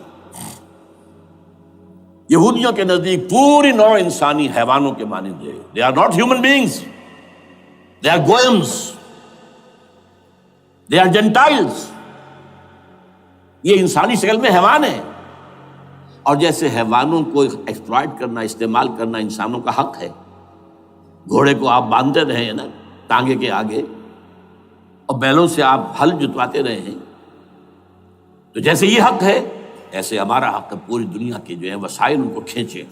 یہودیوں کے نزدیک پوری نوع انسانی حیوانوں کے مانند ہے۔ They are not human beings. They are goyams. They are Gentiles. یہ انسانی شکل میں حیوان ہیں، اور جیسے حیوانوں کو ایکسپلائٹ کرنا، استعمال کرنا انسانوں کا حق ہے، گھوڑے کو آپ باندھتے رہے ہیں نا ٹانگے کے آگے، اور بیلوں سے آپ ہل جتواتے رہے ہیں، تو جیسے یہ حق ہے ایسے ہمارا حق ہے پوری دنیا کے جو ہے وسائل ان کو کھینچے۔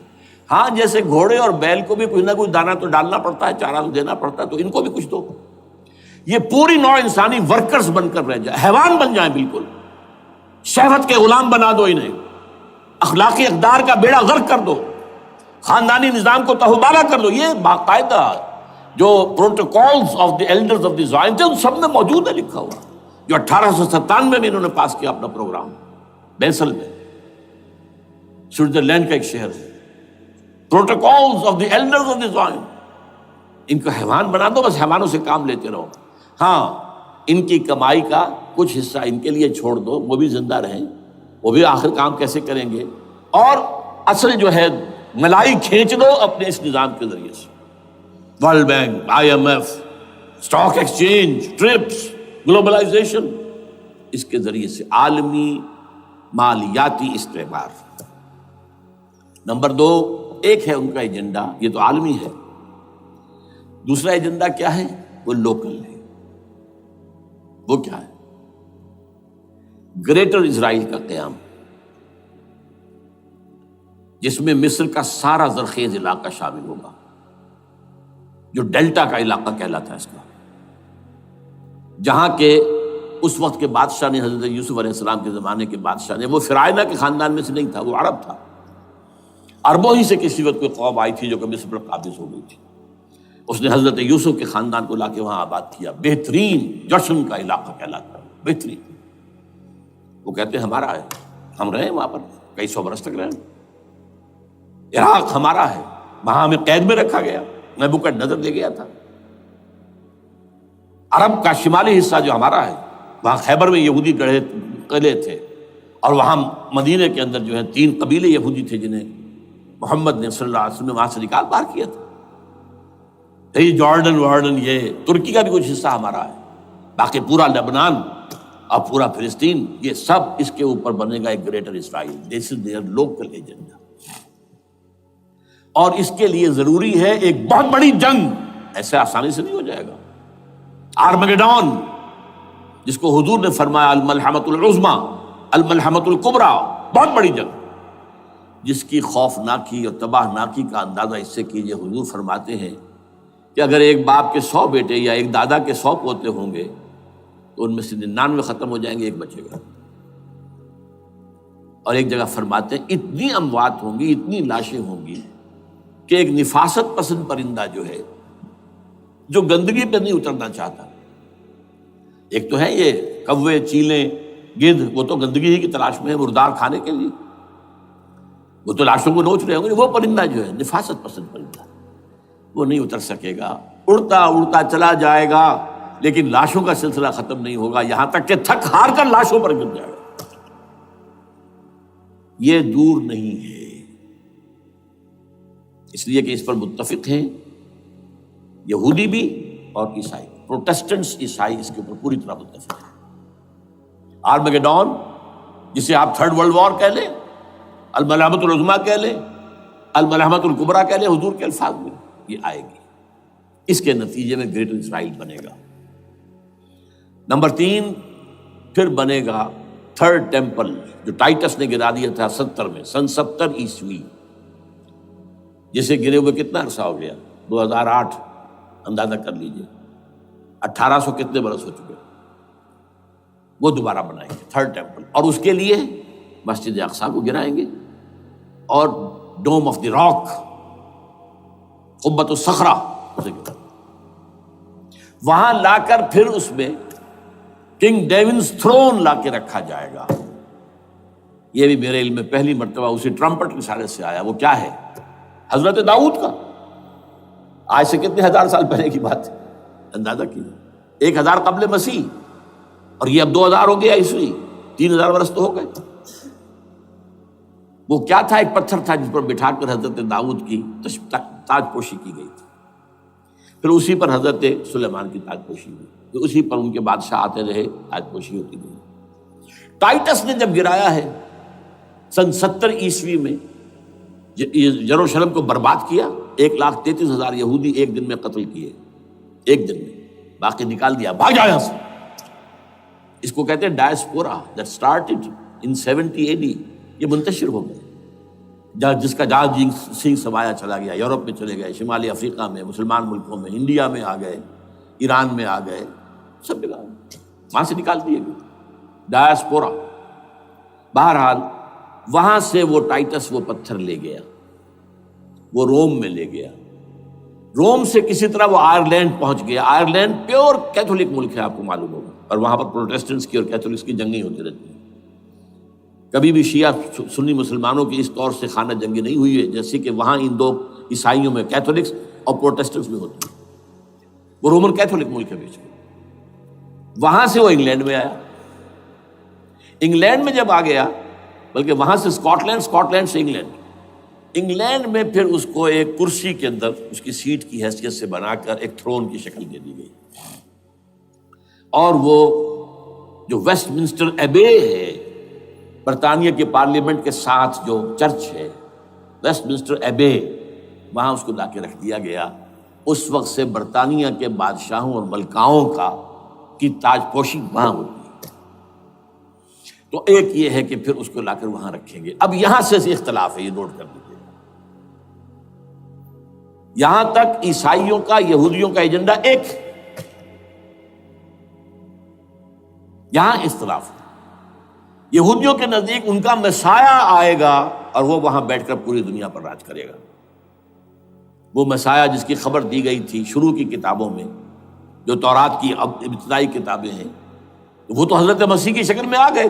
ہاں جیسے گھوڑے اور بیل کو بھی کچھ نہ کچھ دانہ تو ڈالنا پڑتا ہے، چارہ تو دینا پڑتا ہے، تو ان کو بھی کچھ دو۔ یہ پوری نوع انسانی ورکرز بن کر رہ جائے، حیوان بن جائیں، بالکل شہوت کے غلام بنا دو انہیں، اخلاقی اقدار کا بیڑا غرق کر دو، خاندانی نظام کو تہوبارہ کر دو۔ یہ باقاعدہ جو protocols of the elders of the Zion تھے ان سب میں موجود ہے لکھا ہوا، جو 1897 میں انہوں نے پاس کیا اپنا پروگرام بیسل میں، سوئٹزرلینڈ کا ایک شہر ہے۔ Protocols of the elders of the Zion, ان کو حیوان بنا دو، بس حیوانوں سے کام لیتے رہو۔ ہاں ان کی کمائی کا کچھ حصہ ان کے لیے چھوڑ دو، وہ بھی زندہ رہیں، وہ بھی آخر کام کیسے کریں گے، اور اصل جو ہے ملائی کھینچ دو اپنے اس نظام کے ذریعے سے۔ World Bank, I M F, stock exchange, TRIPS, globalisation, اس کے ذریعے سے عالمی مالیاتی استعمار۔ نمبر 2، ایک ہے ان کا ایجنڈا، یہ تو عالمی ہے، دوسرا ایجنڈا کیا ہے؟ وہ لوکل ہے۔ وہ کیا ہے؟ گریٹر اسرائیل کا قیام، جس میں مصر کا سارا زرخیز علاقہ شامل ہوگا، جو ڈیلٹا کا علاقہ کہلاتا ہے اس کا، جہاں کے اس وقت کے بادشاہ نے، حضرت یوسف علیہ السلام کے زمانے کے بادشاہ نے، وہ فرعونہ کے خاندان میں سے نہیں تھا، وہ عرب تھا، عربوں ہی سے کسی وقت کوئی قوم آئی تھی جو کہ مصر پر قابض ہو گئی تھی، اس نے حضرت یوسف کے خاندان کو لا کے وہاں آباد کیا۔ بہترین جشن کا علاقہ کہلاتا ہے، بہترین۔ وہ کہتے ہیں ہمارا ہے، ہم رہے وہاں پر کئی سو برس تک رہے، عراق ہمارا ہے، وہاں ہمیں قید میں رکھا گیا، نبوکدنضر لے گیا تھا۔ عرب کا شمالی حصہ جو ہمارا ہے، وہاں خیبر میں یہودی قلعے تھے، اور وہاں مدینے کے اندر جو ہے 3 قبیلے یہودی تھے جنہیں محمد نے صلی اللہ علیہ وسلم وہاں سے نکال باہر کیا تھا۔ یہ جارڈن یہ ترکی کا بھی کچھ حصہ ہمارا ہے، باقی پورا لبنان اور پورا فلسطین، یہ سب اس کے اوپر بنے گا ایک greater Israel. This is there local agenda, اور اس کے لیے ضروری ہے ایک بہت بڑی جنگ، ایسے آسانی سے نہیں ہو جائے گا۔ آرمگیڈون، جس کو حضور نے فرمایا الملحمۃ العظمیٰ، الملحمۃ الکبریٰ، بہت بڑی جنگ، جس کی خوفناکی اور تباہ ناکی کا اندازہ اس سے کیجیے۔ حضور فرماتے ہیں کہ اگر ایک باپ کے 100 بیٹے یا ایک دادا کے 100 پوتے ہوں گے تو ان میں سے 99 ختم ہو جائیں گے، ایک بچے گا۔ اور ایک جگہ فرماتے ہیں اتنی اموات ہوں گی، اتنی لاشیں ہوں گی کہ ایک نفاست پسند پرندہ جو ہے، جو گندگی پہ نہیں اترنا چاہتا، ایک تو ہے یہ کوے، چیلیں، گدھ، وہ تو گندگی ہی کی تلاش میں ہے مردار کھانے کے لیے، وہ تو لاشوں کو نوچ رہے ہوں گے۔ وہ پرندہ جو ہے نفاست پسند پرندہ، وہ نہیں اتر سکے گا، اڑتا اڑتا چلا جائے گا، لیکن لاشوں کا سلسلہ ختم نہیں ہوگا، یہاں تک کہ تھک ہار کر لاشوں پر گر جائے گا۔ یہ دور نہیں ہے، اس لیے کہ اس پر متفق ہیں یہودی بھی اور عیسائی، پروٹسٹنٹس عیسائی اس کے اوپر پوری طرح متفق ہیں۔ آرمگیڈون، جسے آپ 3rd ورلڈ وار کہہ لیں، الملحمۃ العظمیٰ کہہ لیں، الملحمۃ الکبریٰ کہہ لیں، حضور کے الفاظ میں یہ آئے گی۔ اس کے نتیجے میں گریٹر اسرائیل بنے گا۔ نمبر 3، پھر بنے گا 3rd ٹیمپل، جو ٹائٹس نے گرا دیا تھا 70 میں، سن 70 عیسوی، جسے گرے ہوئے کتنا عرصہ ہو گیا؟ 2008، اندازہ کر لیجئے 1800 کتنے برس ہو چکے۔ وہ دوبارہ بنائیں گے 3rd ٹیمپل، اور اس کے لیے مسجد اقصیٰ کو گرائیں گے اور ڈوم آف دی راک، قبۃ الصخرہ، وہاں لا کر پھر اس میں کنگ ڈیونز تھرون لا کے رکھا جائے گا۔ یہ بھی میرے علم میں پہلی مرتبہ اسی ٹرمپٹ کے اشارے سے آیا۔ وہ کیا ہے؟ حضرت داؤد کا، آج سے کتنے ہزار سال پہلے کی بات ہے، اندازہ کیجیے، 1000 قبل مسیح، اور یہ اب 2000 ہو گیا عیسوی، 3000 برس تو ہو گئے۔ وہ کیا تھا؟ ایک پتھر تھا جس پر بٹھا کر حضرت داؤد کی تاج پوشی کی گئی تھی، پھر اسی پر حضرت سلیمان کی تاج پوشی ہوئی، پھر اسی پر ان کے بادشاہ آتے رہے، تاج پوشی ہوتی گئی۔ ٹائٹس نے جب گرایا ہے سن 70 عیسوی میں، یروشلم کو برباد کیا، 1,33,000 یہودی ایک دن میں قتل کیے، ایک دن میں، باقی نکال دیا، بھاگ جاؤ یہاں سے۔ اس کو کہتے ہیں diaspora, that started in 70 AD، یہ منتشر ہو گئے، جس کا جہاز سنگھ سمایا چلا گیا، یورپ میں چلے گئے، شمالی افریقہ میں، مسلمان ملکوں میں، انڈیا میں آ گئے، ایران میں آ گئے، سب جگہ وہاں سے نکال دیے گئے، ڈائسپورا۔ بہرحال وہاں سے وہ ٹائٹس وہ پتھر لے گیا، وہ روم میں لے گیا، روم سے کسی طرح وہ آئرلینڈ پہنچ گیا۔ آئرلینڈ پیور کیتھولک ملک ہے، آپ کو معلوم ہوگا، اور وہاں پر پروٹیسٹنٹس کی اور کیتھولکس کی جنگیں ہوتی رہتی ہیں۔ کبھی بھی شیعہ سنی مسلمانوں کی اس طور سے خانہ جنگی نہیں ہوئی ہے جیسے کہ وہاں ان دو عیسائیوں میں، کیتھولکس اور پروٹیسٹنٹس میں ہوتی ہے۔ وہ رومن کیتھولک ملک ہے بیچ میں۔ وہاں سے وہ انگلینڈ میں آیا، انگلینڈ میں جب آ گیا، بلکہ وہاں سے اسکاٹ لینڈ سے انگلینڈ میں پھر اس کو ایک کرسی کے اندر اس کی سیٹ کی حیثیت سے بنا کر ایک تھرون کی شکل دے دی گئی، اور وہ جو ویسٹ منسٹر ایبے ہے، برطانیہ کے پارلیمنٹ کے ساتھ جو چرچ ہے، ویسٹ منسٹر ایبے، وہاں اس کو لا کے رکھ دیا گیا۔ اس وقت سے برطانیہ کے بادشاہوں اور ملکاؤں کی تاج پوشی وہاں ہوتی ہے۔ تو ایک یہ ہے کہ پھر اس کو لا کر وہاں رکھیں گے۔ اب یہاں سے اختلاف ہے، یہ نوٹ کر لیجیے، یہاں تک عیسائیوں کا، یہودیوں کا ایجنڈا ایک، یہاں اختلاف ہے۔ یہودیوں کے نزدیک ان کا مسیح آئے گا اور وہ وہاں بیٹھ کر پوری دنیا پر راج کرے گا۔ وہ مسیح جس کی خبر دی گئی تھی شروع کی کتابوں میں، جو تورات کی ابتدائی کتابیں ہیں، وہ تو حضرت مسیح کی شکل میں آ گئے۔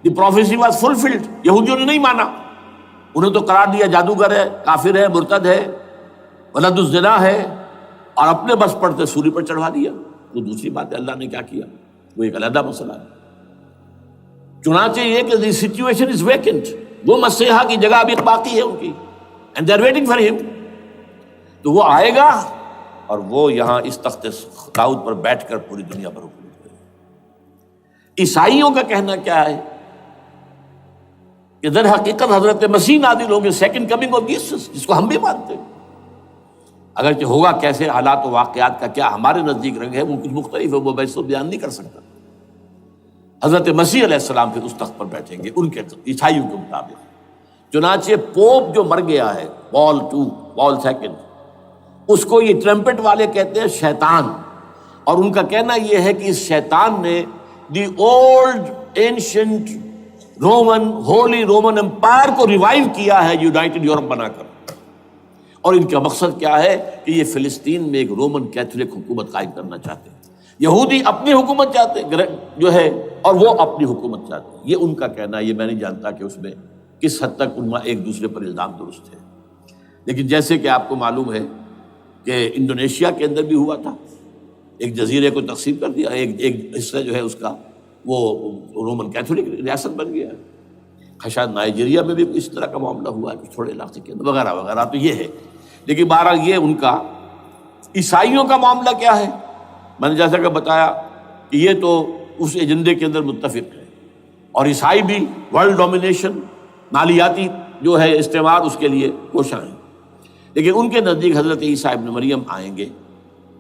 دی پروفیسی واز فلفلڈ۔ یہودیوں نے نہیں مانا، انہیں تو قرار دیا جادوگر ہے، کافر ہے، مرتد ہے، ولد الزنا ہے، اور اپنے بس پڑتے سولی پر چڑھوا دیا۔ وہ دوسری بات ہے، اللہ نے کیا کیا، وہ ایک علیحدہ مسئلہ ہے۔ چنانچہ یہ کہ دی سچویشن از ویکنٹ، وہ مسیحا کی جگہ ابھی باقی ہے ان کی، and they are waiting for ہم۔ تو وہ آئے گا اور وہ یہاں اس تخت داؤد پر بیٹھ کر پوری دنیا پر حکومت کرے گا۔ عیسائیوں کا کہنا کیا ہے کہ در حقیقت حضرت مسیح نازل ہوں گے، سیکنڈ کمنگ آف جیسس، جس کو ہم بھی مانتے ہیں، اگرچہ ہوگا کیسے، حالات و واقعات کا کیا ہمارے نزدیک رنگ ہے وہ کچھ مختلف ہے، وہ میں اس کو بیان نہیں کر سکتا۔ حضرت مسیح علیہ السلام پھر اس تخت پر بیٹھیں گے ان کے عیسائیوں کے مطابق۔ چنانچہ پوپ جو مر گیا ہے، پال سیکنڈ، اس کو یہ ٹرمپٹ والے کہتے ہیں شیطان، اور ان کا کہنا یہ ہے کہ اس شیطان نے the old ancient holy Roman empire کو ریوائیو کیا ہے، یونائٹڈ یورپ بنا کر، اور ان کا مقصد کیا ہے کہ یہ فلسطین میں ایک رومن کیتھولک حکومت قائم کرنا چاہتے ہیں۔ یہودی اپنی حکومت چاہتے جو ہے، اور وہ اپنی حکومت چاہتے ہیں، یہ ان کا کہنا ہے۔ یہ میں نہیں جانتا کہ اس میں کس حد تک ان ایک دوسرے پر الزام درست ہے، لیکن جیسے کہ آپ کو معلوم ہے کہ انڈونیشیا کے اندر بھی ہوا تھا، ایک جزیرے کو تقسیم کر دیا، ایک حصہ جو ہے اس کا وہ رومن کیتھولک ریاست بن گیا ہے۔ شاید نائجیریا میں بھی اس طرح کا معاملہ ہوا ہے کچھ تھوڑے علاقے کے اندر، وغیرہ وغیرہ۔ تو یہ ہے، لیکن بہرحال یہ ان کا۔ عیسائیوں کا معاملہ کیا ہے؟ میں نے جیسا کہ بتایا کہ یہ تو اس ایجنڈے کے اندر متفق ہے، اور عیسائی بھی ورلڈ ڈومینیشن، مالیاتی جو ہے استعمار، اس کے لیے کوشاں ہیں، لیکن ان کے نزدیک حضرت عیسیٰ ابن مریم آئیں گے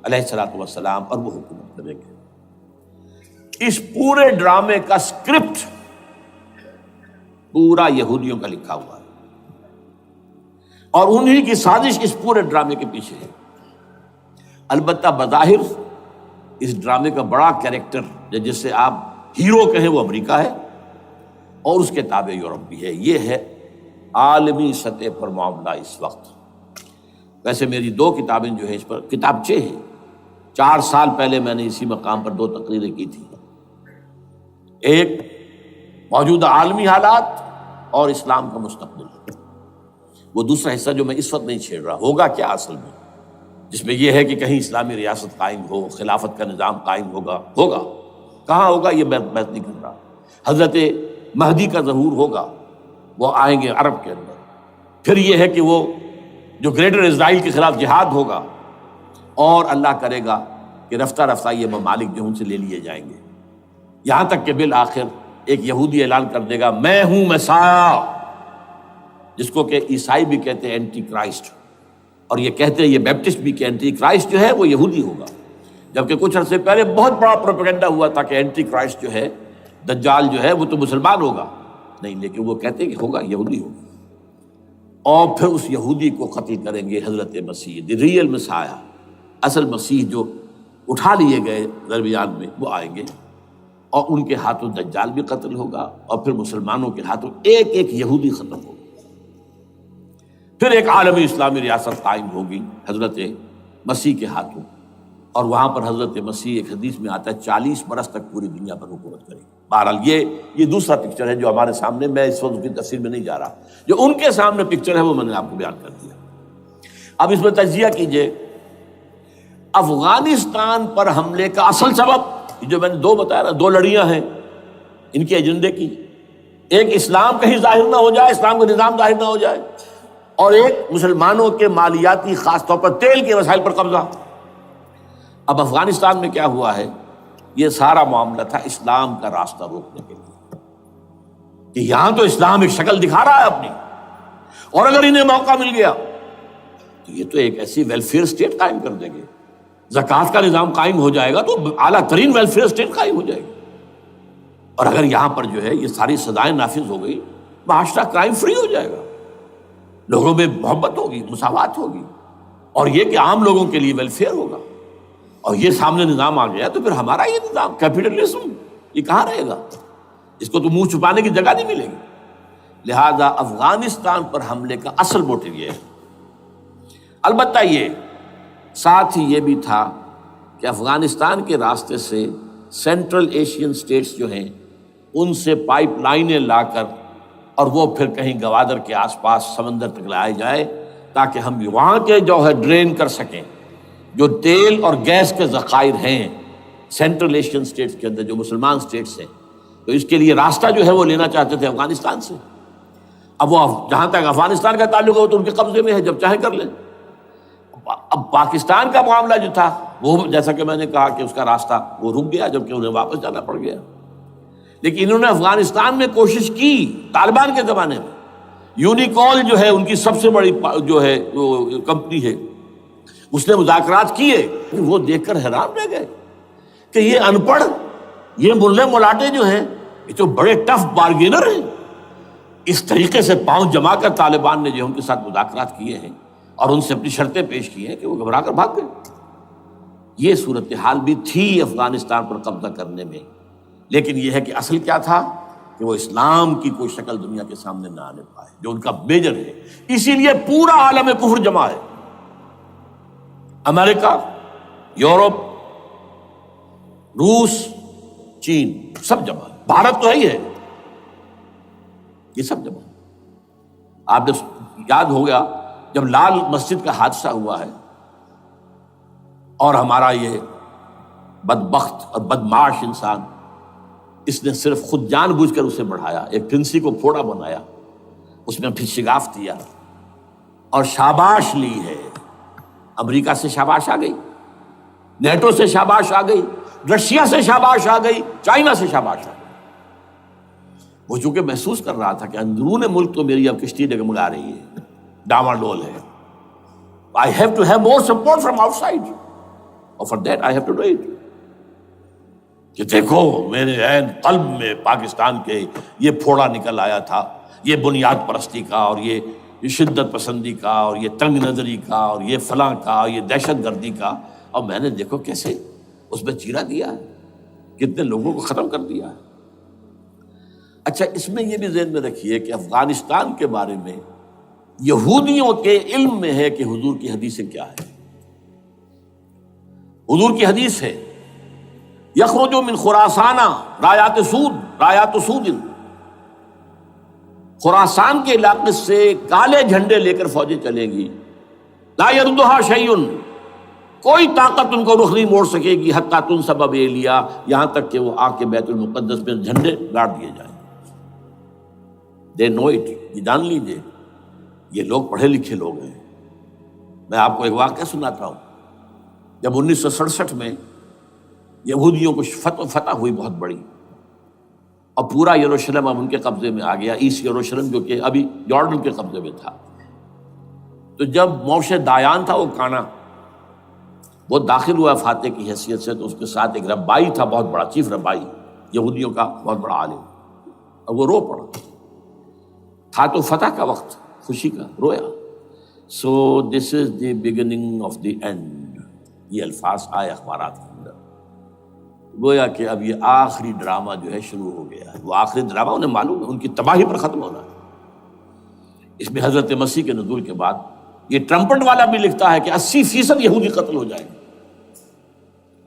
علیہ الصلوۃ والسلام، اور وہ حکومت کریں گے۔ اس پورے ڈرامے کا اسکرپٹ پورا یہودیوں کا لکھا ہوا ہے، اور انہی کی سازش اس پورے ڈرامے کے پیچھے ہے۔ البتہ بظاہر اس ڈرامے کا بڑا کیریکٹر جس سے آپ ہیرو کہیں وہ امریکہ ہے، اور اس کے تابع یورپ بھی ہے. یہ ہے عالمی سطح پر معاملہ اس وقت. ویسے میری 2 کتابیں جو ہیں اس پر کتابچے ہیں. 4 سال پہلے میں نے اسی مقام پر 2 تقریریں کی تھی. ایک موجودہ عالمی حالات اور اسلام کا مستقبل. وہ دوسرا حصہ جو میں اس وقت نہیں چھیڑ رہا، ہوگا کیا اصل میں، جس میں یہ ہے کہ کہیں اسلامی ریاست قائم ہو، خلافت کا نظام قائم ہوگا کہاں ہوگا یہ میں بحث نہیں کر رہا. حضرت مہدی کا ظہور ہوگا، وہ آئیں گے عرب کے اندر. پھر یہ ہے کہ وہ جو گریٹر اسرائیل کے خلاف جہاد ہوگا، اور اللہ کرے گا کہ رفتہ رفتہ یہ ممالک جو ان سے لے لیے جائیں گے، یہاں تک کہ بالآخر ایک یہودی اعلان کر دے گا میں ہوں مسیح، جس کو کہ عیسائی بھی کہتے ہیں اینٹی کرائسٹ، اور یہ کہتے ہیں یہ بیپٹسٹ بھی کہ اینٹی کرائسٹ جو ہے وہ یہودی ہوگا. جبکہ کچھ عرصے پہلے بہت بڑا پروپیگنڈا ہوا تھا کہ اینٹی کرائسٹ جو ہے، دجال جو ہے، وہ تو مسلمان ہوگا. نہیں، لیکن وہ کہتے ہیں کہ ہوگا یہودی ہوگا. اور پھر اس یہودی کو قتل کریں گے حضرت مسیح، دی ریئل مسیح، اصل مسیح جو اٹھا لیے گئے درمیان میں، وہ آئیں گے. اور ان کے ہاتھوں دجال بھی قتل ہوگا، اور پھر مسلمانوں کے ہاتھوں ایک ایک یہودی ختم ہوگا. پھر ایک عالمی اسلامی ریاست قائم ہوگی حضرت مسیح کے ہاتھوں، اور وہاں پر حضرت مسیح، ایک حدیث میں آتا ہے 40 برس تک پوری دنیا پر حکومت کرے گی. بہرحال یہ دوسرا پکچر ہے جو ہمارے سامنے، میں اس وقت کی تفصیل میں نہیں جا رہا. جو ان کے سامنے پکچر ہے وہ میں نے آپ کو بیان کر دیا. اب اس میں تجزیہ کیجئے افغانستان پر حملے کا اصل سبب، جو میں نے 2 بتایا نا، 2 لڑیاں ہیں ان کے ایجنڈے کی. ایک اسلام کہیں ظاہر نہ ہو جائے، اسلام کا نظام ظاہر نہ ہو جائے، اور ایک مسلمانوں کے مالیاتی، خاص طور پر تیل کے وسائل پر قبضہ. اب افغانستان میں کیا ہوا ہے، یہ سارا معاملہ تھا اسلام کا راستہ روکنے کے لیے، کہ یہاں تو اسلام ایک شکل دکھا رہا ہے اپنی، اور اگر انہیں موقع مل گیا تو یہ تو ایک ایسی ویلفیئر اسٹیٹ قائم کر دیں گے. زکوٰۃ کا نظام قائم ہو جائے گا تو اعلیٰ ترین ویلفیئر اسٹیٹ قائم ہو جائے گی. اور اگر یہاں پر جو ہے یہ ساری سزائیں نافذ ہو گئی، معاشرہ کرائم فری ہو جائے گا، لوگوں میں محبت ہوگی، مساوات ہوگی، اور یہ کہ عام لوگوں کے لیے ویلفیئر ہوگا. اور یہ سامنے نظام آ گیا تو پھر ہمارا یہ نظام کیپٹلزم یہ کہاں رہے گا؟ اس کو تو منہ چھپانے کی جگہ نہیں ملے گی. لہذا افغانستان پر حملے کا اصل موٹیو یہ ہے. البتہ یہ ساتھ ہی یہ بھی تھا کہ افغانستان کے راستے سے سینٹرل ایشین سٹیٹس جو ہیں ان سے پائپ لائنیں لا کر، اور وہ پھر کہیں گوادر کے آس پاس سمندر تک لائے جائے، تاکہ ہم وہاں کے جو ہے ڈرین کر سکیں جو تیل اور گیس کے ذخائر ہیں سینٹرل ایشین سٹیٹس کے اندر، جو مسلمان سٹیٹس ہیں. تو اس کے لیے راستہ جو ہے وہ لینا چاہتے تھے افغانستان سے. اب وہ جہاں تک افغانستان کا تعلق ہے وہ تو ان کے قبضے میں ہے، جب چاہیں کر لیں. اب پاکستان کا معاملہ جو تھا وہ، جیسا کہ میں نے کہا کہ اس کا راستہ وہ رک گیا، جبکہ انہیں واپس جانا پڑ گیا. لیکن انہوں نے افغانستان میں کوشش کی طالبان کے زمانے میں. یونیکول جو ہے ان کی سب سے بڑی جو ہے کمپنی ہے، اس نے مذاکرات کیے. وہ دیکھ کر حیران رہ گئے کہ یہ ان پڑھ، یہ ملے ملاٹے جو ہیں یہ تو بڑے ٹف بارگینر ہیں. اس طریقے سے پاؤں جما کر طالبان نے جو ان کے ساتھ مذاکرات کیے ہیں اور ان سے اپنی شرطیں پیش کی ہیں کہ وہ گھبرا کر بھاگ گئے. یہ صورتحال بھی تھی افغانستان پر قبضہ کرنے میں. لیکن یہ ہے کہ اصل کیا تھا کہ وہ اسلام کی کوئی شکل دنیا کے سامنے نہ آنے پائے، جو ان کا میجر ہے. اسی لیے پورا عالم کفر جمع ہے، امریکہ، یورپ، روس، چین، سب جمع ہے. بھارت تو ہے ہی ہے، یہ سب جمع ہے. آپ نے یاد ہو گیا جب لال مسجد کا حادثہ ہوا ہے اور ہمارا یہ بدبخت اور بدمعاش انسان، اس نے صرف خود جان بوجھ کر اسے بڑھایا، ایک پھنسی کو پھوڑا بنایا، اس میں پھر شگاف دیا اور شاباش لی ہے. امریکہ سے شاباش آ گئی، نیٹو سے شاباش آ گئی، رشیا سے شاباش آ گئی، چائنا سے شاباش آ گئی. وہ چونکہ محسوس کر رہا تھا کہ اندرون ملک تو میری اب کشتی ڈگمگا رہی ہے، ڈاواڈول ہے. I have to have more support from outside. اور for that I have to do it. کہ دیکھو میرے عین قلب میں پاکستان کے یہ پھوڑا نکل آیا تھا، یہ بنیاد پرستی کا اور یہ شدت پسندی کا اور یہ تنگ نظری کا اور یہ فلاں کا اور یہ دہشت گردی کا، اور میں نے دیکھو کیسے اس میں چیرا دیا ہے، کتنے لوگوں کو ختم کر دیا ہے. اچھا، اس میں یہ بھی ذہن میں رکھیے کہ افغانستان کے بارے میں یہودیوں کے علم میں ہے کہ حضور کی حدیثیں کیا ہے. حضور کی حدیث ہے یخرج من خراسان رایات سود. خراسان کے علاقے سے کالے جھنڈے لے کر فوجیں چلیں گی. لا یردھا شیء، کوئی طاقت ان کو رخ نہیں موڑ سکے گی. حتیٰ تنصب بیلیا، یہاں تک کہ وہ آ کے بیت المقدس میں جھنڈے گاڑ دیے جائیں. دے نو اٹ، یہ جان لیجیے یہ لوگ پڑھے لکھے لوگ ہیں. میں آپ کو ایک واقعہ سناتا ہوں. جب 1967 میں یہودیوں کو فتح ہوئی بہت بڑی، اور پورا یروشلم اب ان کے قبضے میں آ گیا، ایسٹ یروشلم جو کہ ابھی جارڈن کے قبضے میں تھا. تو جب موشے دایان تھا وہ کانا، وہ داخل ہوا فاتح کی حیثیت سے، تو اس کے ساتھ ایک ربائی تھا، بہت بڑا چیف ربائی، یہودیوں کا بہت بڑا عالم، اور وہ رو پڑا. تھا تو فتح کا وقت، خوشی کا، رویا. So this is the beginning of the end, یہ الفاظ آئے اخبارات کے اندر. گویا کہ اب یہ آخری ڈرامہ جو ہے شروع ہو گیا ہے. وہ آخری ڈرامہ انہیں معلوم ہے ان کی تباہی پر ختم ہونا ہے. اس میں حضرت مسیح کے نزول کے بعد یہ ٹرمپٹ والا بھی لکھتا ہے کہ 80% یہودی قتل ہو جائیں گے.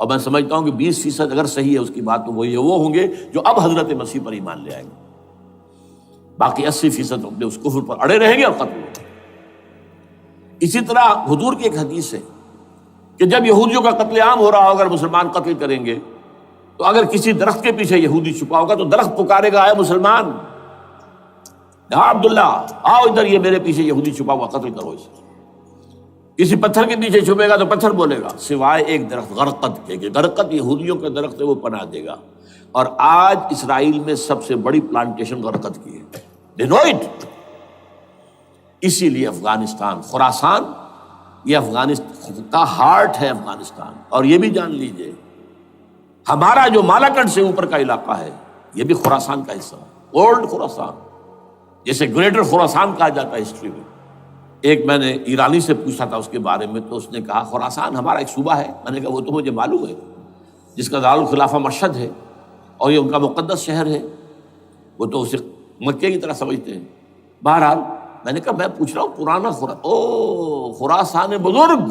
اور میں سمجھتا ہوں کہ 20% اگر صحیح ہے اس کی بات، تو وہ ہوں گے جو اب حضرت مسیح پر ایمان لے آئیں گے. باقی 80% اپنے اس کفر پر اڑے رہیں گے اور قتل ہوں گے. اسی طرح حضور کی ایک حدیث ہے کہ جب یہودیوں کا قتل عام ہو رہا ہوگا، اگر مسلمان قتل کریں گے، تو اگر کسی درخت کے پیچھے یہودی چھپا ہوگا تو درخت پکارے گا، اے مسلمان، ہاں عبداللہ آؤ ادھر، یہ میرے پیچھے یہودی چھپا ہوا، قتل کرو اسے. کسی پتھر کے پیچھے چھپے گا تو پتھر بولے گا، سوائے ایک درخت غرقد کے، کہ غرقد یہودیوں کا درخت ہے، وہ پناہ دے گا. اور آج اسرائیل میں سب سے بڑی پلانٹیشن غرقد کی ہے. They know it. اسی لیے افغانستان، خراسان، یہ افغانستان کا ہارٹ ہے افغانستان. اور یہ بھی جان لیجئے ہمارا جو مالاکنڈ سے اوپر کا علاقہ ہے یہ بھی خراسان کا حصہ ہے، اولڈ خراسان، جیسے گریٹر خراسان کہا جاتا ہے ہسٹری میں. ایک میں نے ایرانی سے پوچھا تھا اس کے بارے میں، تو اس نے کہا خراسان ہمارا ایک صوبہ ہے. میں نے کہا وہ تو مجھے معلوم ہے، جس کا دارالخلافہ مشہد ہے اور یہ ان کا مقدس شہر ہے، وہ تو اسے مکے کی طرح سمجھتے ہیں. بہرحال میں نے کہا میں پوچھ رہا ہوں پرانا خراسان بزرگ.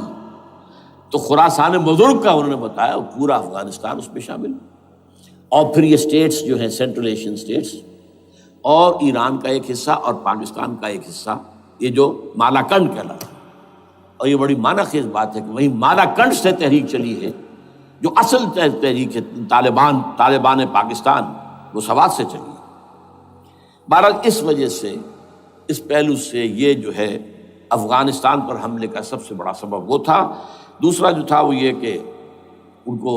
تو خراسان بزرگ کا انہوں نے بتایا پورا افغانستان اس میں شامل. اور پھر یہ اسٹیٹس جو ہیں سینٹرل ایشین اسٹیٹس، اور ایران کا ایک حصہ اور پاکستان کا ایک حصہ، یہ جو مالاکنڈ کہلاتا ہے. اور یہ بڑی معنی خیز بات ہے کہ وہیں مالاکنڈ سے تحریک چلی ہے، جو اصل تحریک ہے طالبان پاکستان، وہ سوات سے چلی ہے. بہرحال اس وجہ سے، اس پہلو سے یہ جو ہے افغانستان پر حملے کا سب سے بڑا سبب وہ تھا. دوسرا جو تھا وہ یہ کہ ان کو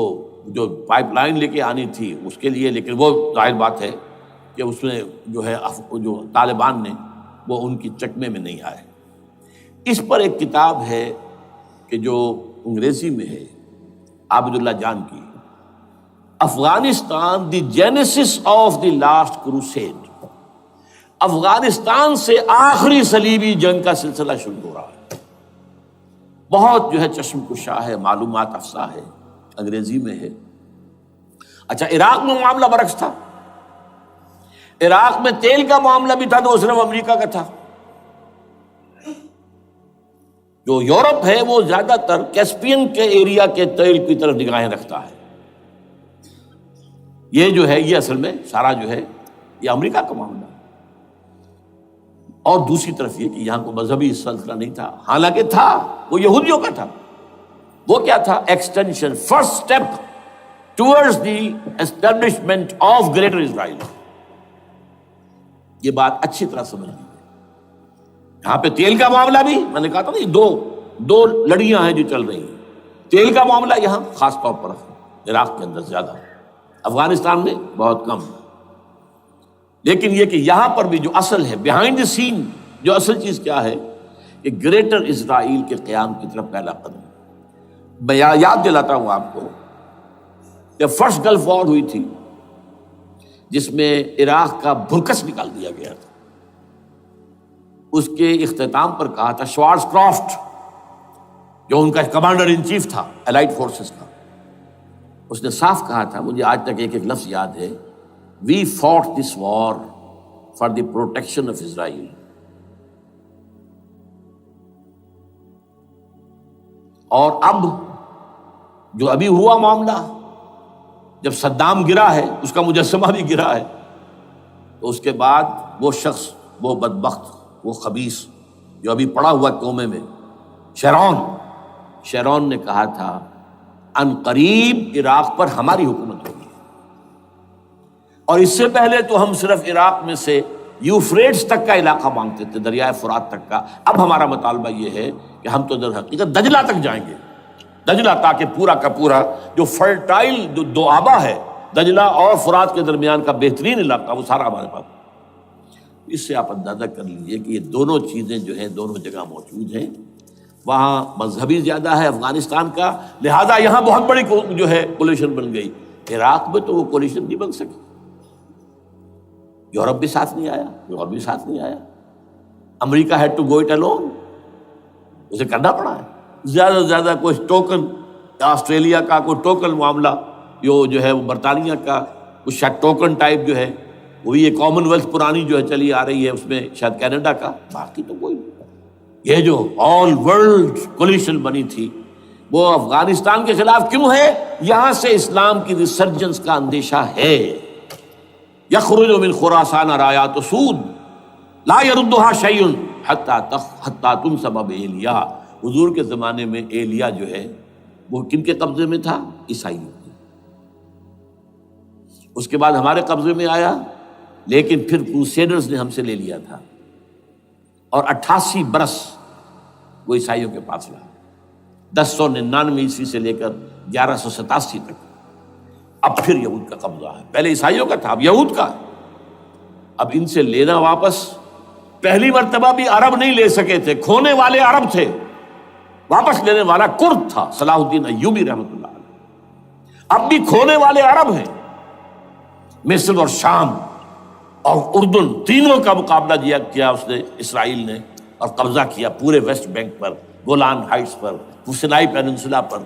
جو پائپ لائن لے کے آنی تھی اس کے لیے، لیکن وہ ظاہر بات ہے کہ اس میں جو ہے جو طالبان نے وہ ان کی چکمے میں نہیں آئے. اس پر ایک کتاب ہے کہ جو انگریزی میں ہے عابد اللہ جان کی، Afghanistan the genesis of the last crusade. Afghanistan سے آخری صلیبی جنگ کا سلسلہ شروع ہو رہا ہے. بہت جو ہے چشم کشا ہے، معلومات افزا ہے، انگریزی میں ہے. اچھا، عراق میں معاملہ برعکس تھا. عراق میں تیل کا معاملہ بھی تھا تو وہ صرف امریکہ کا تھا. جو یورپ ہے وہ زیادہ تر کیسپین کے ایریا کے تیل کی طرف نگاہیں رکھتا ہے. یہ جو ہے یہ اصل میں سارا جو ہے یہ امریکہ کا معاملہ ہے. اور دوسری طرف یہ کہ یہاں کو مذہبی سلسلہ نہیں تھا، حالانکہ تھا، وہ یہودیوں کا تھا. وہ کیا تھا؟ Extension, first step towards the establishment of greater Israel. یہ بات اچھی طرح سمجھ لیجیے. یہاں پہ تیل کا معاملہ بھی میں نے کہا تھا نا، دو لڑیاں ہیں جو چل رہی ہیں. تیل کا معاملہ یہاں خاص طور پر عراق کے اندر زیادہ، افغانستان میں بہت کم. لیکن یہ کہ یہاں پر بھی جو اصل ہے بیہائنڈ دی سین، جو اصل چیز کیا ہے کہ گریٹر اسرائیل کے قیام کی طرف پہلا قدم. میں یاد دلاتا ہوں آپ کو کہ فرسٹ گلف وار ہوئی تھی جس میں عراق کا بھرکس نکال دیا گیا تھا. اس کے اختتام پر کہا تھا شوارز کرافٹ، جو ان کا کمانڈر ان چیف تھا الائٹ فورسز کا، اس نے صاف کہا تھا، مجھے آج تک ایک ایک لفظ یاد ہے، we fought this war for the protection of Israel. اور اب جو ابھی ہوا معاملہ، جب صدام گرا ہے، اس کا مجسمہ بھی گرا ہے، تو اس کے بعد وہ شخص، وہ بدبخت، وہ خبیث جو ابھی پڑا ہوا کومے میں، شیرون نے کہا تھا ان قریب عراق پر ہماری حکومت ہوگی، اور اس سے پہلے تو ہم صرف عراق میں سے یوفریٹس تک کا علاقہ مانگتے تھے، دریائے فرات تک کا، اب ہمارا مطالبہ یہ ہے کہ ہم تو در حقیقت دجلہ تک جائیں گے، دجلہ، تاکہ پورا کا پورا جو فرٹائل دو آبا ہے دجلہ اور فرات کے درمیان کا بہترین علاقہ، وہ سارا ہمارے پاس۔ اس سے آپ اندازہ کر لیجئے کہ یہ دونوں چیزیں جو ہیں دونوں جگہ موجود ہیں۔ وہاں مذہبی زیادہ ہے افغانستان کا، لہذا یہاں بہت بڑی جو ہے کولیشن بن گئی۔ عراق میں تو وہ کولیشن نہیں بن سکی، یورپ بھی ساتھ نہیں آیا، یورپ بھی ساتھ نہیں آیا، امریکہ had to go it alone, اسے کرنا پڑا ہے۔ زیادہ سے زیادہ کوئی ٹوکن، آسٹریلیا کا کوئی ٹوکن معاملہ، جو ہے وہ برطانیہ کا کچھ شاید ٹوکن ٹائپ جو ہے، وہی یہ کامن ویلتھ پرانی جو ہے چلی آ رہی ہے، اس میں شاید کینیڈا کا، باقی تو کوئی نہیں۔ یہ جو آل ورلڈ کولیشن بنی تھی وہ افغانستان کے خلاف کیوں ہے؟ یہاں سے اسلام کی ریسرجنس کا اندیشہ ہے۔ یخرج من خراسان رایات سود لا یردھا شیء حتی تنصب بایلیا۔ حضور کے زمانے میں ایلیا جو ہے وہ کن کے قبضے میں تھا؟ عیسائیوں کے۔ اس کے بعد ہمارے قبضے میں آیا، لیکن پھر کروسیڈرز نے ہم سے لے لیا تھا، اور 88 برس وہ عیسائیوں کے پاس رہا، 1099 عیسوی سے لے کر 1187 تک۔ اب پھر یہود کا قبضہ ہے، پہلے عیسائیوں کا تھا، اب یہود کا۔ اب ان سے لینا واپس، پہلی مرتبہ بھی عرب نہیں لے سکے تھے، کھونے والے عرب تھے، واپس لینے والا کرد تھا، صلاح الدین ایوبی رحمۃ اللہ علیہ۔ اب بھی کھونے والے عرب ہیں، مصر اور شام اور اردن، تینوں کا مقابلہ کیا اس نے، اسرائیل نے، اور قبضہ کیا پورے ویسٹ بینک پر، گولان ہائٹس پر، سینائی پیننسولا پر،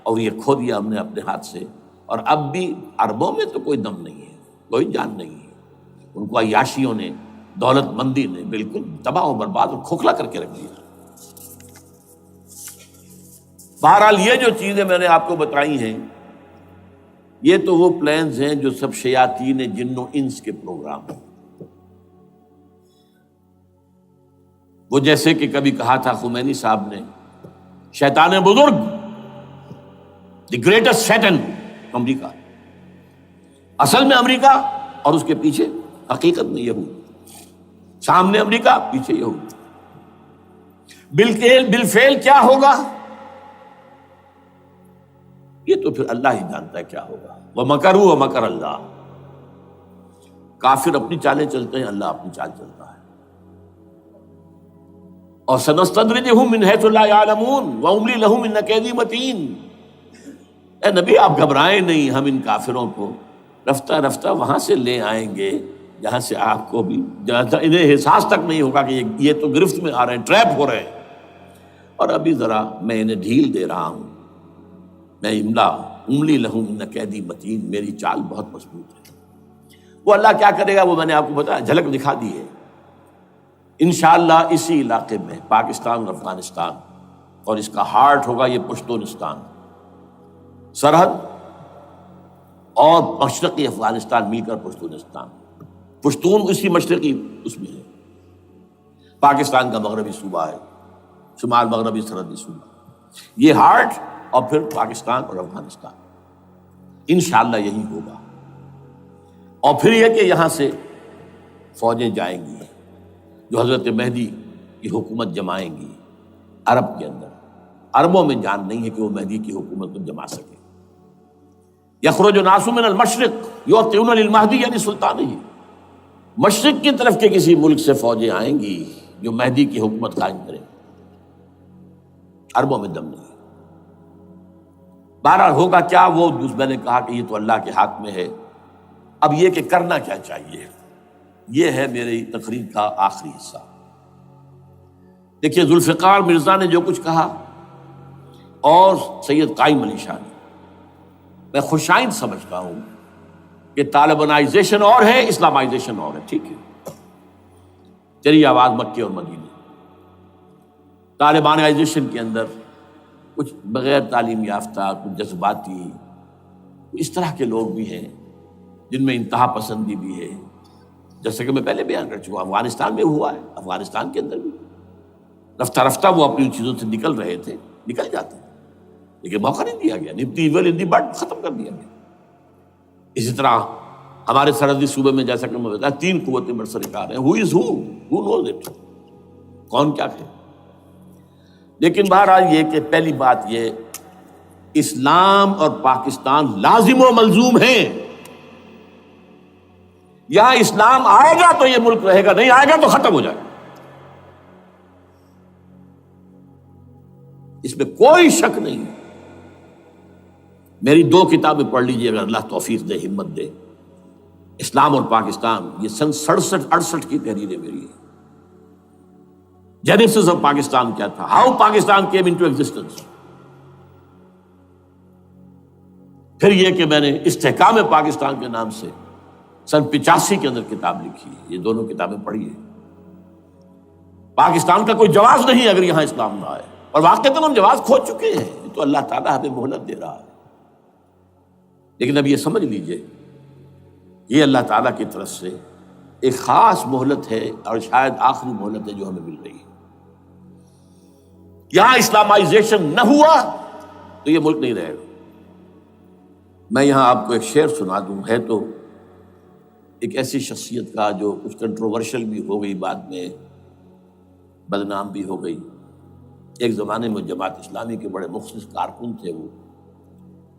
اور یہ کھو دیا ہم نے اپنے ہاتھ سے۔ اور اب بھی عربوں میں تو کوئی دم نہیں ہے، کوئی جان نہیں ہے، ان کو عیاشیوں نے، دولت مندی نے بالکل تباہ و برباد اور کھوکھلا کر کے رکھ دیا۔ بہرحال یہ جو چیزیں میں نے آپ کو بتائی ہیں، یہ تو وہ پلانز ہیں جو سب شیاطین جن و انس کے پروگرام ہیں۔ وہ جیسے کہ کبھی کہا تھا خمینی صاحب نے، شیطان بزرگ، دی گریٹسٹ شیطن، امریکہ، اصل میں امریکہ، اور اس کے پیچھے حقیقت میں یہود، سامنے امریکہ، پیچھے یہود۔ بالفعل کیا ہوگا یہ تو پھر اللہ ہی جانتا ہے کیا ہوگا۔ وَمَكَرُوا وَمَكَرَ اللَّهُ، کافر اپنی چالیں چلتے ہیں، اللہ اپنی چال چلتا ہے۔ اور سَنَسْتَدْرِجُهُم مِّنْ حَيْثُ لَا يَعْلَمُونَ وَأُمْلِي لَهُمْ إِنَّ كَيْدِي مَتِينٌ۔ اے نبی آپ گھبرائیں نہیں، ہم ان کافروں کو رفتہ رفتہ وہاں سے لے آئیں گے جہاں سے آپ کو بھی، جہاں انہیں احساس تک نہیں ہوگا کہ یہ تو گرفت میں آ رہے ہیں، ٹریپ ہو رہے ہیں، اور ابھی ذرا میں انہیں ڈھیل دے رہا ہوں۔ میں املی لہم ان کیدی متین، میری چال بہت مضبوط ہے۔ وہ اللہ کیا کرے گا وہ میں نے آپ کو بتایا، جھلک دکھا دی ہے۔ انشاءاللہ اسی علاقے میں پاکستان اور افغانستان، اور اس کا ہارٹ ہوگا یہ پشتونستان، سرحد اور مشرقی افغانستان مل کر پشتونستان، پشتون اسی مشرقی اس میں ہے، پاکستان کا مغربی صوبہ ہے، شمال مغربی سرحدی صوبہ، یہ ہارٹ، اور پھر پاکستان اور افغانستان، انشاءاللہ یہی ہوگا۔ اور پھر یہ کہ یہاں سے فوجیں جائیں گی جو حضرت مہدی کی حکومت جمائیں گی عرب کے اندر۔ عربوں میں جان نہیں ہے کہ وہ مہدی کی حکومت کو جما سکے۔ یخرج ناس من المشرق یؤتون للمہدی یعنی سلطانہ، مشرق کی طرف کے کسی ملک سے فوجیں آئیں گی جو مہدی کی حکومت قائم کریں گی۔ عربوں میں دم نہیں۔ بہرحال ہوگا کیا، وہ میں نے کہا کہ یہ تو اللہ کے ہاتھ میں ہے۔ اب یہ کہ کرنا کیا چاہیے، یہ ہے میری تقریر کا آخری حصہ۔ دیکھیے ذوالفقار مرزا نے جو کچھ کہا، اور سید قائم علی شاہ نے، میں خوشائند سمجھتا ہوں کہ طالبانائزیشن اور ہے، اسلامائزیشن اور ہے، ٹھیک ہے، چلی آواز مکے اور مدینے۔ طالبانائزیشن کے اندر کچھ بغیر تعلیم یافتہ، کچھ جذباتی، اس طرح کے لوگ بھی ہیں جن میں انتہا پسندی بھی ہے، جیسا کہ میں پہلے بیان کر چکا ہوں۔ افغانستان میں ہوا ہے، افغانستان کے اندر بھی رفتہ رفتہ وہ اپنی ان چیزوں سے نکل رہے تھے، نکل جاتے ہیں، لیکن موقع نہیں دیا گیا، نب دی ایول ان دی بڈ ختم کر دیا گیا۔ اسی طرح ہمارے سرحدی صوبے میں جیسا کہ میں بتایا 3 قوتیں برسرکار ہیں۔ who knows it، کون کیا کہے۔ لیکن بہرحال یہ کہ پہلی بات یہ، اسلام اور پاکستان لازم و ملزوم ہیں۔ یہاں اسلام آئے گا تو یہ ملک رہے گا، نہیں آئے گا تو ختم ہو جائے گا، اس میں کوئی شک نہیں۔ میری 2 کتابیں پڑھ لیجیے اگر اللہ توفیق دے، ہمت دے۔ اسلام اور پاکستان، یہ سن 67-68 کی تحریر ہے میری۔ جینیسس آف پاکستان کیا تھا، how Pakistan came into existence. پھر یہ کہ میں نے استحکام پاکستان کے نام سے سن 85 کے اندر کتاب لکھی ہے، یہ دونوں کتابیں پڑھی ہیں۔ پاکستان کا کوئی جواز نہیں اگر یہاں اسلام نہ آئے، اور واقعتاً ہم جواز کھو چکے ہیں، تو اللہ تعالیٰ ہمیں مہلت دے رہا ہے۔ لیکن اب یہ سمجھ لیجئے، یہ اللہ تعالیٰ کی طرف سے ایک خاص مہلت ہے، اور شاید آخری مہلت ہے جو ہمیں مل رہی ہے۔ یہاں اسلامائزیشن نہ ہوا تو یہ ملک نہیں رہے گا۔ میں یہاں آپ کو ایک شعر سنا دوں، ہے تو ایک ایسی شخصیت کا جو کچھ کنٹروورشل بھی ہو گئی، بعد میں بدنام بھی ہو گئی۔ ایک زمانے میں جماعت اسلامی کے بڑے مخلص کارکن تھے وہ،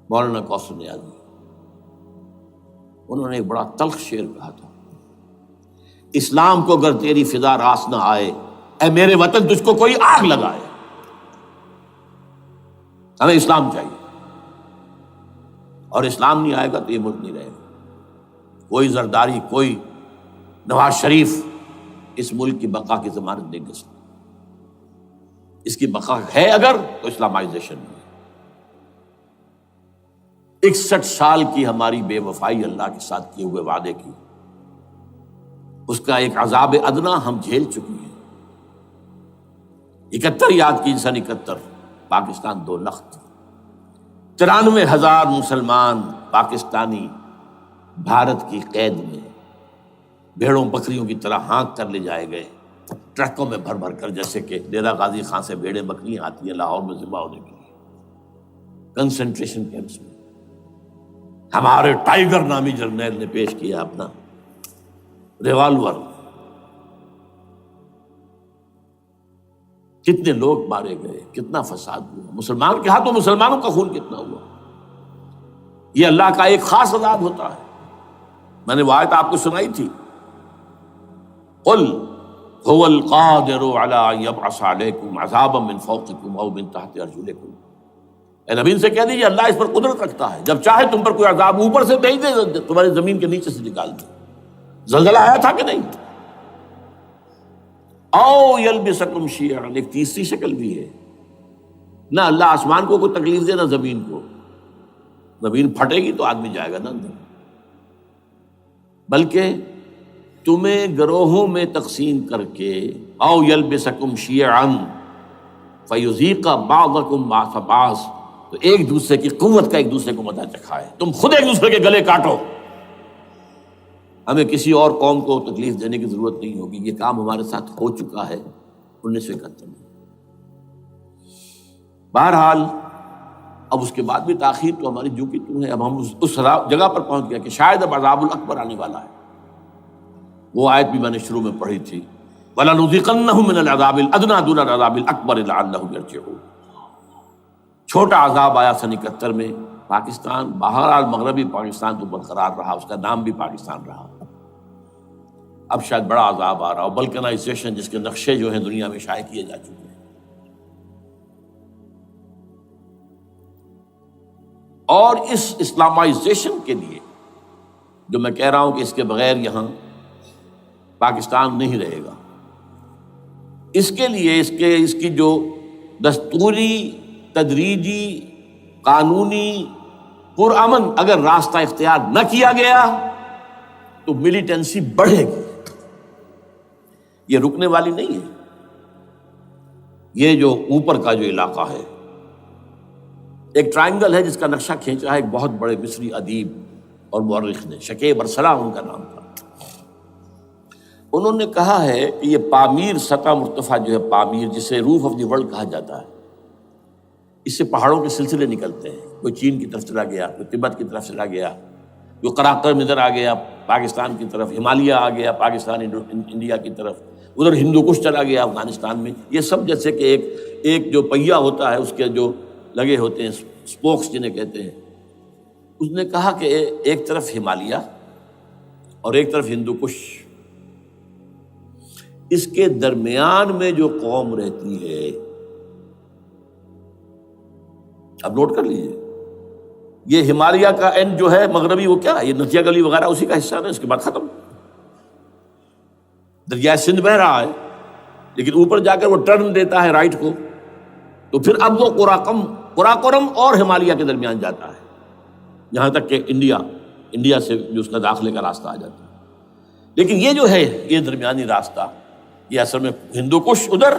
مولانا کوثر نیازی۔ انہوں نے ایک بڑا تلخ شعر کہا تھا، اسلام کو اگر تیری فضا راس نہ آئے، اے میرے وطن تجھ کو کوئی آگ لگائے۔ ہمیں اسلام چاہیے، اور اسلام نہیں آئے گا تو یہ ملک نہیں رہے گا۔ کوئی زرداری، کوئی نواز شریف اس ملک کی بقا کی ضمانت نہیں دے سکتا۔ اس کی بقا ہے اگر تو اسلامائزیشن ہے۔ 61 سال کی ہماری بے وفائی اللہ کے ساتھ کیے ہوئے وعدے کی، اس کا ایک عذاب ادنا ہم جھیل چکے ہیں۔ 71 یاد کی، سن 71 پاکستان 2 لخت، 93,000 مسلمان پاکستانی بھارت کی قید میں بھیڑوں بکریوں کی طرح ہانک کر لے جائے گئے، ٹرکوں میں بھر بھر کر، جیسے کہ ڈیرہ غازی خان سے بھیڑیں بکریاں آتی ہیں لاہور میں ذبح ہونے کے لیے، کنسنٹریشن کیمپس میں۔ ہمارے ٹائیگر نامی جرنیل نے پیش کیا اپنا ریوالور، کتنے لوگ مارے گئے، کتنا فساد ہوا، مسلمان کے ہاتھوں مسلمانوں کا خون کتنا ہوا۔ یہ اللہ کا ایک خاص عذاب ہوتا ہے۔ میں نے وہ آیت آپ کو سنائی تھی، قل هو القادر على ان يبعث عليكم عذابا من فوقكم او من تحت ارجلكم۔ اے نبی سے کہہ دیجیے اللہ اس پر قدرت رکھتا ہے، جب چاہے تم پر کوئی عذاب اوپر سے بھیج دے، تمہاری زمین کے نیچے سے نکال دے۔ زلزلہ آیا تھا کہ نہیں؟ او یلبسکم شیعا، ایک تیسری شکل بھی ہے، نہ اللہ آسمان کو کوئی تکلیف دے نہ زمین کو، زمین پھٹے گی تو آدمی جائے گا نا اندر، بلکہ تمہیں گروہوں میں تقسیم کر کے، او یلبسکم شیعا فیذیق بعضکم بعض بعض، تو ایک دوسرے کی قوت کا ایک دوسرے کو مزہ چکھائے، تم خود ایک دوسرے کے گلے کاٹو۔ ہمیں کسی اور قوم کو تکلیف دینے کی ضرورت نہیں ہوگی، یہ کام ہمارے ساتھ ہو چکا ہے 1971 میں۔ بہرحال اب اس کے بعد بھی تاخیر تو ہماری جو کی تو ہے، اب ہم اس جگہ پر پہنچ گیا کہ شاید اب عذاب الاکبر آنے والا ہے۔ وہ آیت بھی میں نے شروع میں پڑھی تھی، وَلَنُذِيقَنَّهُم مِّنَ الْعَذَابِ الْأَدْنَىٰ دُونَ الْعَذَابِ الْأَكْبَرِ لَعَلَّهُمْ يَرْجِعُونَ۔ چھوٹا عذاب آیا سن 71 میں پاکستان، بہرحال مغربی پاکستان تو برقرار رہا، اس کا نام بھی پاکستان رہا۔ اب شاید بڑا عذاب آ رہا ہو، بلکنائزیشن جس کے نقشے جو ہیں دنیا میں شائع کیے جا چکے ہیں۔ اور اس اسلامائزیشن کے لیے جو میں کہہ رہا ہوں کہ اس کے بغیر یہاں پاکستان نہیں رہے گا، اس کے لیے اس کی جو دستوری، تدریجی، قانونی، پرامن اگر راستہ اختیار نہ کیا گیا تو ملیٹنسی بڑھے گی۔ یہ رکنے والی نہیں ہے. یہ جو اوپر کا جو علاقہ ہے ایک ٹرائنگل ہے جس کا نقشہ کھینچا ہے ایک بہت بڑے مصری ادیب اور مورخ نے، شکیب ارسلان ان کا نام تھا. انہوں نے کہا ہے کہ یہ پامیر سطح مرتفع جو ہے پامیر، جسے روف آف دی ورلڈ کہا جاتا ہے، اس سے پہاڑوں کے سلسلے نکلتے ہیں. کوئی چین کی طرف چلا گیا، کوئی تبت کی طرف چلا گیا، جو قراقرم ادھر آ گیا پاکستان کی طرف، ہمالیہ آ گیا پاکستان انڈیا کی طرف، ادھر ہندو کش چلا گیا افغانستان میں. یہ سب جیسے کہ ایک جو پہیا ہوتا ہے اس کے جو لگے ہوتے ہیں اسپوکس جنہیں کہتے ہیں. اس نے کہا کہ ایک طرف ہمالیہ اور ایک طرف ہندو کش، اس کے درمیان میں جو قوم رہتی ہے، اب نوٹ کر لیجیے، یہ ہمالیہ کا اینڈ جو ہے مغربی، وہ کیا ہے، یہ نتیا گلی وغیرہ اسی کا حصہ ہے، اس کے بعد ختم. دریائے سندھ بہہ رہا ہے لیکن اوپر جا کر وہ ٹرن دیتا ہے رائٹ کو، تو پھر اب وہ قراقرم اور ہمالیہ کے درمیان جاتا ہے، یہاں تک کہ انڈیا سے جو اس کا داخلے کا راستہ آ جاتا ہے. لیکن یہ جو ہے یہ درمیانی راستہ، یہ اصل میں ہندو کش ادھر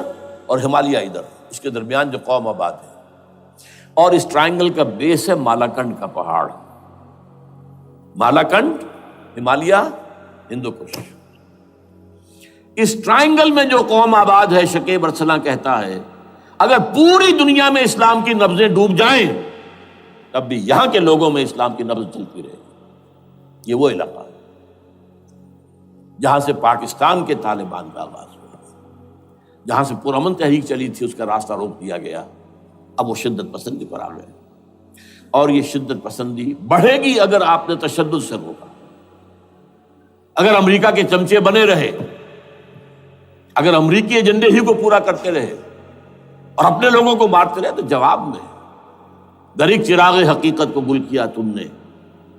اور ہمالیہ ادھر، اس کے درمیان جو قوم آباد ہے. اور اس ٹرائنگل کا بیس ہے مالاکنڈ کا پہاڑ. مالاکنڈ، ہمالیہ، ہندو کش. اس ٹرائنگل میں جو قوم آباد ہے، شکیب ارسلان کہتا ہے اگر پوری دنیا میں اسلام کی نبضیں ڈوب جائیں تب بھی یہاں کے لوگوں میں اسلام کی نبض چلتی رہے گی. یہ وہ علاقہ ہے جہاں سے پاکستان کے طالبان کا آغاز ہوا، جہاں سے پرامن تحریک چلی تھی، اس کا راستہ روک دیا گیا. اب وہ شدت پسندی پر آ گئے، اور یہ شدت پسندی بڑھے گی اگر آپ نے تشدد سے روکا. اگر امریکہ کے چمچے بنے رہے، اگر امریکی ایجنڈے ہی کو پورا کرتے رہے اور اپنے لوگوں کو مارتے رہے، تو جواب میں در ایک چراغ حقیقت کو گل کیا تم نے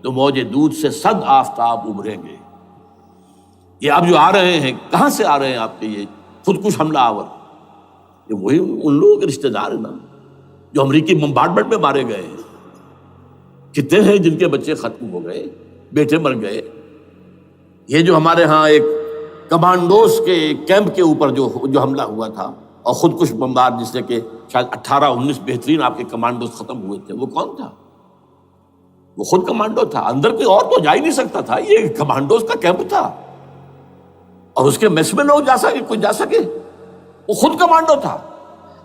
تو موج دودھ سے 100 آفتاب ابھریں گے. یہ اب جو آ رہے ہیں، کہاں سے آ رہے ہیں آپ کے یہ خودکش حملہ آور؟ یہ وہی ان لوگوں کے رشتہ دار ہیں نا جو امریکی بمبارڈمنٹ میں مارے گئے ہیں. کتنے ہیں جن کے بچے ختم ہو گئے، بیٹے مر گئے. یہ جو ہمارے ہاں ایک کمانڈوز کے کیمپ کے اوپر جو حملہ ہوا تھا اور خودکش بمبار، جس سے کہ شاید 18-19 بہترین آپ کے کمانڈوز ختم ہوئے تھے، وہ کون تھا؟ وہ خود کمانڈو تھا. اندر کوئی اور تو جا ہی نہیں سکتا تھا، یہ کمانڈوز کا کیمپ تھا اور اس کے میس میں لوگ کوئی جا سکے. وہ خود کمانڈو تھا.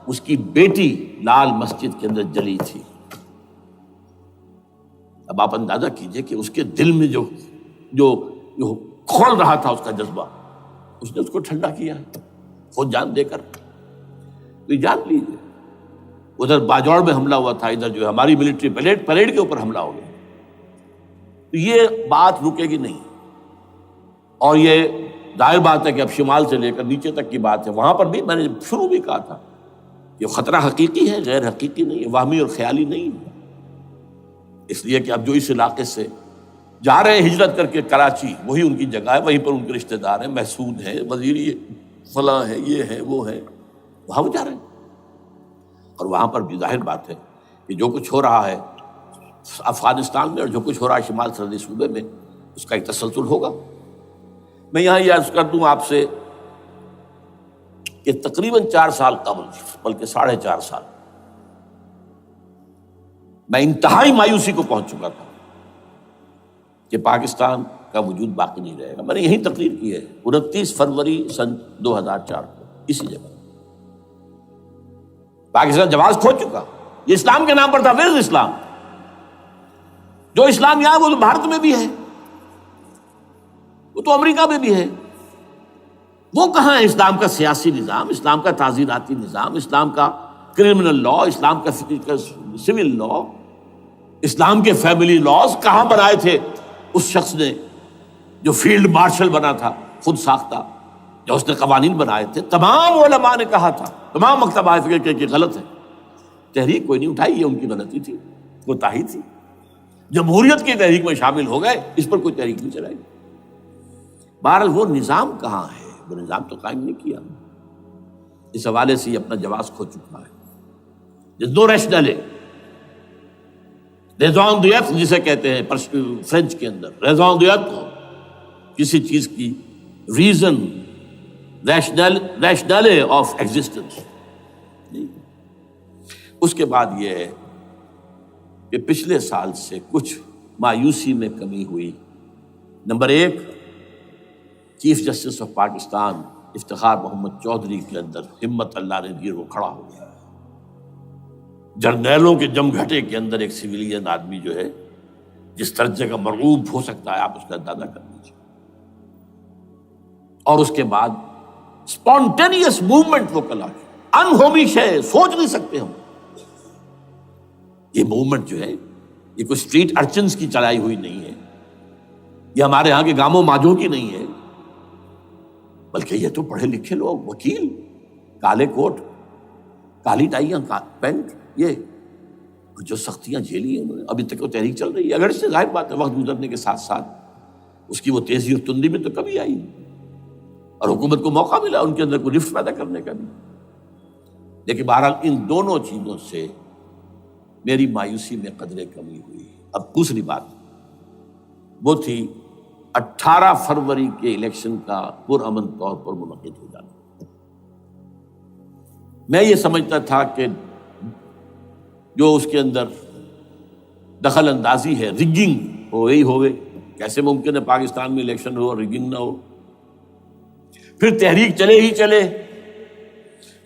اس کی بیٹی لال مسجد کے اندر جلی تھی. اب آپ اندازہ کیجئے کہ اس کے دل میں جو کھول رہا تھا اس کا جذبہ، اس نے اس کو ٹھنڈا کیا خود جان دے کر. تو جان لیجیے ادھر باجوڑ میں حملہ ہوا تھا، ادھر جو ہماری ملٹری پریڈ کے اوپر حملہ ہو گیا. تو یہ بات رکے گی نہیں. اور یہ ظاہر بات ہے کہ اب شمال سے لے کر نیچے تک کی بات ہے. وہاں پر بھی میں نے شروع بھی کہا تھا یہ خطرہ حقیقی ہے، غیر حقیقی نہیں ہے، وہمی اور خیالی نہیں ہے. اس لیے کہ اب جو اس علاقے سے جا رہے ہیں ہجرت کر کے کراچی، وہی ان کی جگہ ہے، وہیں پر ان کے رشتہ دار ہیں، محسود ہیں، وزیری فلاں ہے، یہ ہے وہ ہے، وہاں وہ جا رہے ہیں. اور وہاں پر بھی ظاہر بات ہے کہ جو کچھ ہو رہا ہے افغانستان میں اور جو کچھ ہو رہا ہے شمال سرحدی صوبے میں، اس کا ایک تسلسل ہوگا. میں یہاں یہ عرض کر دوں آپ سے کہ تقریباً 4 سال قبل، بلکہ 4.5 سال، میں انتہائی مایوسی کو پہنچ چکا تھا کہ پاکستان کا وجود باقی نہیں رہے گا. میں نے یہی تقریر کی ہے 29 فروری سن 2004 کو اسی جگہ. پاکستان جواز کھو چکا. یہ اسلام کے نام پر تھا. ویئر از اسلام؟ جو اسلام یہاں وہ تو بھارت میں بھی ہے، وہ تو امریکہ میں بھی ہے. وہ کہاں ہے اسلام کا سیاسی نظام، اسلام کا تعزیراتی نظام، اسلام کا کرمنل لا، اسلام کا سول لا، اسلام کے فیملی لاز کہاں بنائے تھے اس شخص نے جو فیلڈ مارشل بنا تھا، خود ساختہ، جو اس نے قوانین بنائے تھے. تمام علماء نے کہا تھا، تمام مکتبہ فکر کہ غلط ہے. تحریک کوئی نہیں اٹھائی، یہ ان کی غلطی تھی، کوتاہی تھی. جمہوریت کی تحریک میں شامل ہو گئے، اس پر کوئی تحریک نہیں چلائی. بہرحال وہ نظام کہاں ہے؟ وہ نظام تو قائم نہیں کیا. اس حوالے سے یہ اپنا جواز کھو چکا ہے. دو ریشنل ہے، ریزون دیت جسے کہتے ہیں فرینچ کے اندر، ریزون دیت کسی چیز کی ریزن ریشنل آف ایگزسٹنس. اس کے بعد یہ ہے کہ پچھلے سال سے کچھ مایوسی میں کمی ہوئی. نمبر ایک، chief justice of Pakistan Iftikhar Muhammad Chaudhry کے اندر ہمت اللہ نے دی، وہ کھڑا ہو گیا. جرنیلوں کے جم گھٹے کے اندر ایک سویلین آدمی جو ہے جس درجے کا مرعوب ہو سکتا ہے آپ اس کا اندازہ کر لیجیے. اور اس کے بعد اسپونٹینیس موومنٹ وہ کلا ہے، انہومی شے، سوچ نہیں سکتے ہم. یہ موومنٹ جو ہے یہ کوئی اسٹریٹ ارچنز کی چلائی ہوئی نہیں ہے، یہ ہمارے ہاں کے گاموں ماجوں کی نہیں ہے، بلکہ یہ تو پڑھے لکھے لوگ، وکیل، کالے کوٹ، کالی ٹائیاں، پینٹ، یہ جو سختیاں جھیلی ہیں انہوں نے. ابھی تک وہ تحریک چل رہی ہے، اگر سے ظاہر بات ہے وقت گزرنے کے ساتھ ساتھ اس کی وہ تیزی اور تندی میں تو کمی آئی، اور حکومت کو موقع ملا ان کے اندر کوئی رفت پیدا کرنے کا بھی. لیکن بہرحال ان دونوں چیزوں سے میری مایوسی میں قدرے کمی ہوئی. اب دوسری بات وہ تھی 18 فروری کے الیکشن کا پرامن طور پر منعقد ہو جانا. میں یہ سمجھتا تھا کہ جو اس کے اندر دخل اندازی ہے، رگنگ ہو گئی ہوئے. کیسے ممکن ہے پاکستان میں الیکشن ہو اور رگنگ نہ ہو؟ پھر تحریک چلے ہی چلے،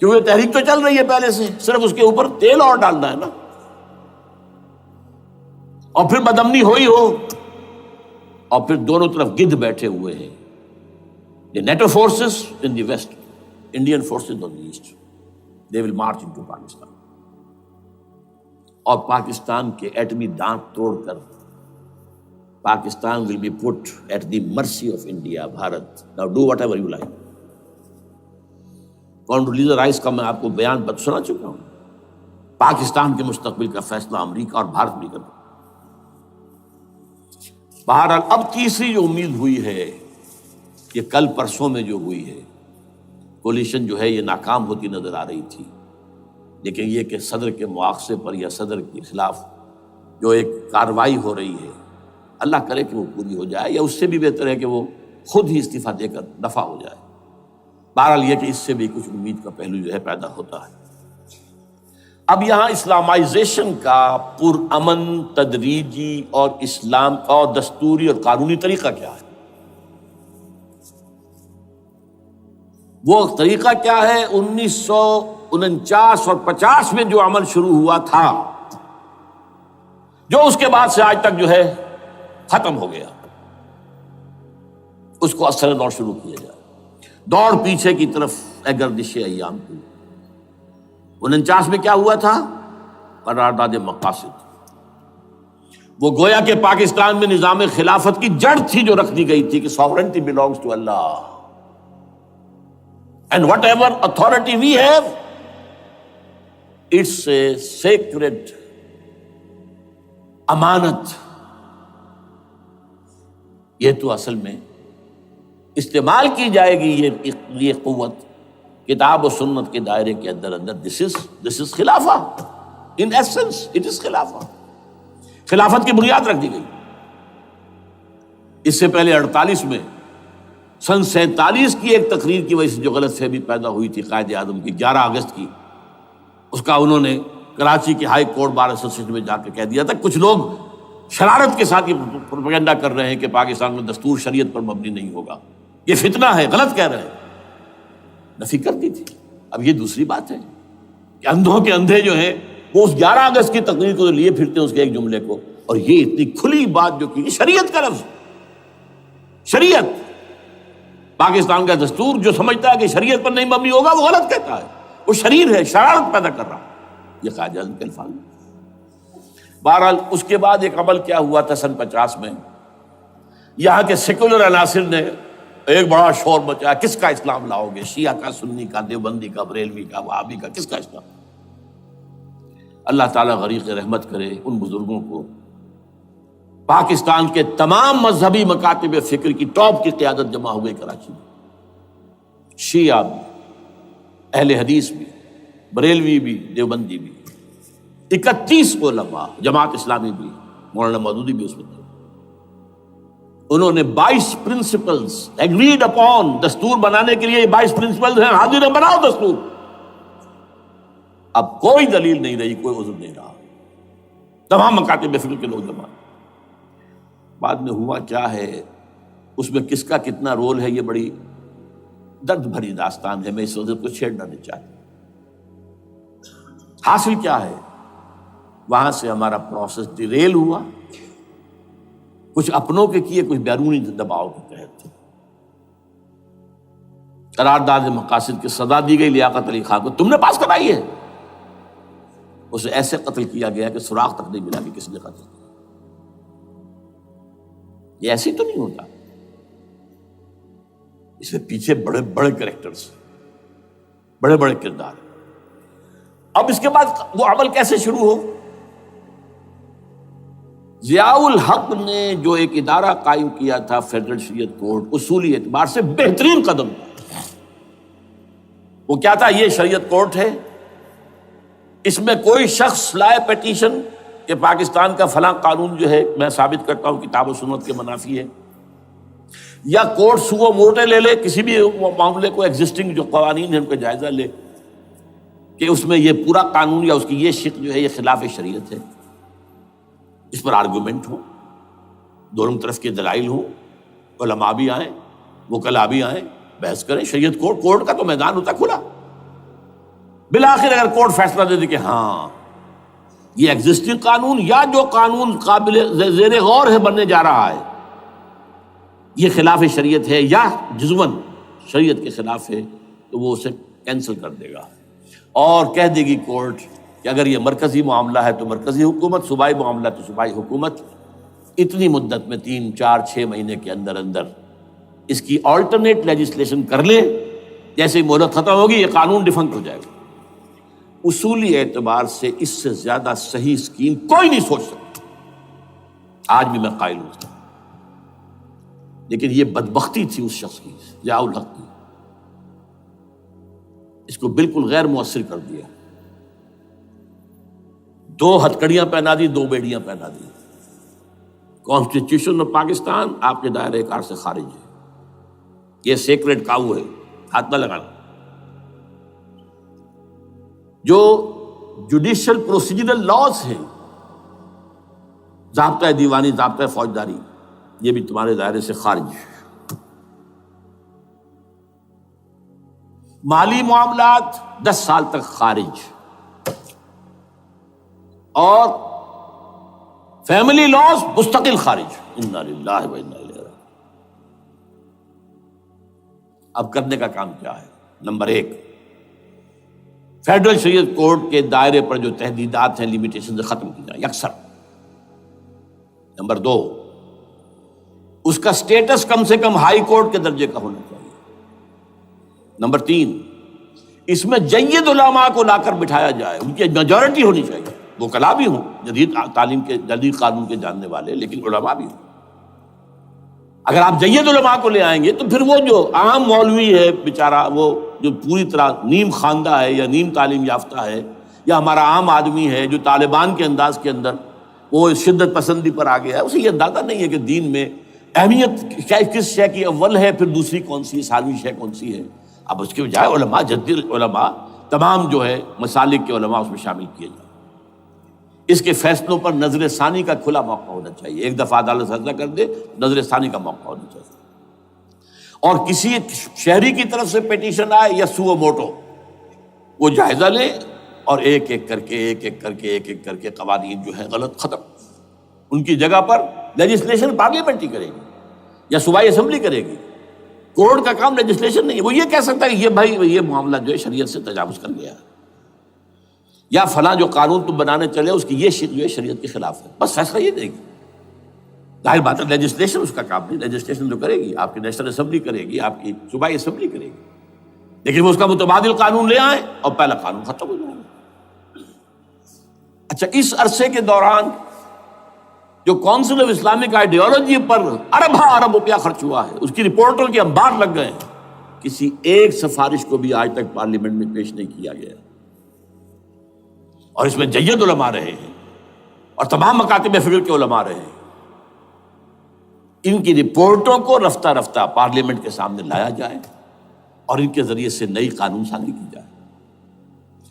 کیونکہ تحریک تو چل رہی ہے پہلے سے، صرف اس کے اوپر تیل اور ڈالنا ہے نا. اور پھر بدامنی ہوئی ہو، اور پھر دونوں طرف گدھ بیٹھے ہوئے ہیں. The NATO forces in the west, Indian forces on the east, they will march into Pakistan. اور پاکستان کے ایٹمی دانت توڑ کر Pakistan will be put at the mercy of India, Bharat. Now do whatever you like. Condoleezza Rice کا میں آپ کو بیان سنا چکا ہوں. پاکستان کے مستقبل کا فیصلہ امریکہ اور بھارت بھی کرتا. بہرحال اب تیسری جو امید ہوئی ہے کہ کل پرسوں میں جو ہوئی ہے، کولیشن جو ہے یہ ناکام ہوتی نظر آ رہی تھی. لیکن یہ کہ صدر کے مواخذے پر یا صدر کے خلاف جو ایک کارروائی ہو رہی ہے، اللہ کرے کہ وہ پوری ہو جائے، یا اس سے بھی بہتر ہے کہ وہ خود ہی استعفیٰ دے کر دفع ہو جائے. بہرحال یہ کہ اس سے بھی کچھ امید کا پہلو جو ہے پیدا ہوتا ہے. اب یہاں اسلامائزیشن کا پرامن، تدریجی اور اسلام اور دستوری اور قانونی طریقہ کیا ہے؟ وہ طریقہ کیا ہے؟ 1949 اور 50 میں جو عمل شروع ہوا تھا، جو اس کے بعد سے آج تک جو ہے ختم ہو گیا، اس کو اثر نو شروع کیا جائے. دوڑ پیچھے کی طرف اے گردش ایام کی. 49 میں کیا ہوا تھا؟ قرارداد مقاصد. وہ گویا کہ پاکستان میں نظام خلافت کی جڑ تھی جو رکھ دی گئی تھی کہ sovereignty belongs to Allah and whatever authority we have, it's a sacred امانت. یہ تو اصل میں استعمال کی جائے گی یہ قوت کتاب و سنت کے دائرے کے اندر. دس از خلافہ. ان ایسنس اٹ از خلافہ. خلافت کی بنیاد رکھ دی گئی. اس سے پہلے 48 میں سن 47 کی ایک تقریر کی وجہ سے جو غلط فہمی پیدا ہوئی تھی قائد اعظم کی 11 اگست کی، اس کا انہوں نے کراچی کے ہائی کورٹ بار ایسوسیشن میں جا کے کہہ دیا تھا. کچھ لوگ شرارت کے ساتھ یہ پروپیگنڈا کر رہے ہیں کہ پاکستان میں دستور شریعت پر مبنی نہیں ہوگا، یہ فتنہ ہے، غلط کہہ رہے ہیں. نفی کر دی تھی. اب یہ دوسری بات ہے کہ اندھوں کے اندھے جو ہیں وہ اس 11 اگست کی تقریر کو لیے پھرتے ہیں اس کے ایک جملے کو، اور یہ اتنی کھلی بات جو کی شریعت کا لفظ، شریعت، پاکستان کا دستور جو سمجھتا ہے کہ شریعت پر نہیں مبنی ہوگا وہ غلط کہتا ہے، وہ شریر ہے، شرارت پیدا کر رہا ہے. یہ قائد اعظم کے الفاظ. بہرحال اس کے بعد ایک عمل کیا ہوا تھا سن 50 میں، یہاں کے سیکولر عناصر نے ایک بڑا شور مچایا، کس کا اسلام لاؤ گے؟ شیعہ کا، سنی کا، دیوبندی کا، بریلوی کا، وہابی کا، کس کا اسلام؟ اللہ تعالیٰ غریق رحمت کرے ان بزرگوں کو. پاکستان کے تمام مذہبی مکاتب فکر کی ٹاپ کی قیادت جمع ہوئی کراچی میں. شیعہ بھی، اہل حدیث بھی، بریلوی بھی، دیوبندی بھی. 31 علماء، جماعت اسلامی بھی، مولانا مودودی بھی اس میں تھے. انہوں نے 22 پرنسپلز ایگریڈ اپون، دستور بنانے کے لیے 22 پرنسپلز ہیں، حاضر بناؤ دستور. اب کوئی دلیل نہیں رہی، کوئی عذر نہیں رہا، تمام مکاتب فکر کے لوگ جمع. بعد میں ہوا کیا ہے، اس میں کس کا کتنا رول ہے، یہ بڑی درد بھری داستان ہے، میں اس وجہ کو چھیڑنا نہیں چاہتا. حاصل کیا ہے، وہاں سے ہمارا پروسیس ڈیریل ہوا، کچھ اپنوں کے کیے، کچھ بیرونی دباؤ کے تحت. قرارداد مقاصد کی سزا دی گئی لیاقت علی خان کو، تم نے پاس کرائی ہے. اسے ایسے قتل کیا گیا کہ سراغ تک نہیں ملا کہ کس نے قتل کیا. یہ ایسے تو نہیں ہوتا، اس میں پیچھے بڑے بڑے کریکٹرز، بڑے بڑے کردار. اب اس کے بعد وہ عمل کیسے شروع ہو؟ ضیاء الحق نے جو ایک ادارہ قائم کیا تھا فیڈرل شریعت کورٹ، اصولی اعتبار سے بہترین قدم تھا. وہ کیا تھا؟ یہ شریعت کورٹ ہے، اس میں کوئی شخص لائے پیٹیشن کہ پاکستان کا فلاں قانون جو ہے میں ثابت کرتا ہوں کتاب و سنت کے منافی ہے، یا کورٹ سو موٹے لے لے کسی بھی معاملے کو، ایگزسٹنگ جو قوانین ہیں ان کا جائزہ لے کہ اس میں یہ پورا قانون یا اس کی یہ شق جو ہے یہ خلاف شریعت ہے. اس پر آرگومنٹ ہو، دونوں طرف کے دلائل ہوں، علماء بھی آئیں، وکلاء بھی آئیں، بحث کریں. شریعت کورٹ کا تو میدان ہوتا کھلا. بالآخر اگر کورٹ فیصلہ دے دے کہ ہاں یہ ایگزسٹنگ قانون یا جو قانون قابل زیر غور ہے بننے جا رہا ہے یہ خلاف شریعت ہے یا جزوً شریعت کے خلاف ہے، تو وہ اسے کینسل کر دے گا اور کہہ دے گی کورٹ کہ اگر یہ مرکزی معاملہ ہے تو مرکزی حکومت، صوبائی معاملہ تو صوبائی حکومت اتنی مدت میں 3 4 6 مہینے کے اندر اندر اس کی آلٹرنیٹ لیجسلیشن کر لے. جیسے ہی مہلت ختم ہوگی یہ قانون ڈیفنکٹ ہو جائے گا. اصولی اعتبار سے اس سے زیادہ صحیح اسکیم کوئی نہیں سوچ سکتا، آج بھی میں قائل ہوں. لیکن یہ بدبختی تھی اس شخص کی، ضیاء الحق کی، اس کو بالکل غیر مؤثر کر دیا. 2 ہتھکڑیاں پہنا دی، 2 بیڑیاں پہنا دی. کانسٹیٹیوشن آف پاکستان آپ کے دائرے کار سے خارج ہے، یہ سیکریٹ کاؤ ہے، ہاتھ نہ لگانا. جو جوڈیشل پروسیجرل لاز ہیں، ضابطہ دیوانی، ضابطہ فوجداری، یہ بھی تمہارے دائرے سے خارج ہے. مالی معاملات 10 سال تک خارج، اور فیملی لاز مستقل خارج. انا للہ و انا الیہ راجعون. اب کرنے کا کام کیا ہے؟ نمبر 1، فیڈرل شریعت کورٹ کے دائرے پر جو تحدیدات ہیں، لیمیٹیشن ختم کی جائیں یکسر. نمبر 2، اس کا سٹیٹس کم سے کم ہائی کورٹ کے درجے کا ہونا چاہیے. نمبر 3، اس میں جید علماء کو لا کر بٹھایا جائے، ان کی میجورٹی ہونی چاہیے. وکلاء بھی ہوں، جدید تعلیم کے، جدید قانون کے جاننے والے، لیکن علماء بھی ہوں. اگر آپ جید علماء کو لے آئیں گے تو پھر وہ جو عام مولوی ہے بیچارہ، وہ جو پوری طرح نیم خواندہ ہے یا نیم تعلیم یافتہ ہے، یا ہمارا عام آدمی ہے جو طالبان کے انداز کے اندر وہ شدت پسندی پر آ گیا ہے، اسے یہ اندازہ نہیں ہے کہ دین میں اہمیت کس شے کی اول ہے، پھر دوسری کون سی، ثانوی شے کون سی ہے. اب اس کے بجائے علماء، جدید علماء، تمام جو ہے مسالک کے علماء اس میں شامل کیے جائیں. اس کے فیصلوں پر نظر ثانی کا کھلا موقع ہونا چاہیے. ایک دفعہ عدالت فیصلہ کر دے، نظر ثانی کا موقع ہونا چاہیے. اور کسی شہری کی طرف سے پیٹیشن آئے یا سو موٹو، وہ جائزہ لے اور ایک ایک کر کے قوانین جو ہے غلط ختم. ان کی جگہ پر لیجسلیشن پارلیمنٹ ہی کرے گی یا صوبائی اسمبلی کرے گی. کورٹ کا کام لیجسلیشن نہیں ہے. وہ یہ کہہ سکتا ہے کہ یہ بھائی یہ معاملہ جو ہے شریعت سے تجاوز کر گیا ہے، یا فلاں جو قانون تم بنانے چلے اس کی یہ شق جو ہے شریعت کے خلاف ہے. بس فیصلہ یہ دے گی. ظاہر بات ہے لیجسلیشن اس کا کام نہیں، لیجسلیشن جو کرے گی آپ کی نیشنل اسمبلی کرے گی، آپ کی صوبائی اسمبلی کرے گی. لیکن وہ اس کا متبادل قانون لے آئیں اور پہلا قانون ختم ہو جائے گا. اچھا، اس عرصے کے دوران جو کونسل آف اسلامک آئیڈیالوجی پر ارب روپیہ خرچ ہوا ہے، اس کی رپورٹوں کے انبار لگ گئے ہیں، کسی ایک سفارش کو بھی آج تک پارلیمنٹ میں پیش نہیں کیا گیا. اور اس میں جید علماء رہے ہیں اور تمام مکاتب فکر کے علماء رہے ہیں. ان کی رپورٹوں کو رفتہ رفتہ پارلیمنٹ کے سامنے لایا جائے اور ان کے ذریعے سے نئی قانون سازی کی جائے۔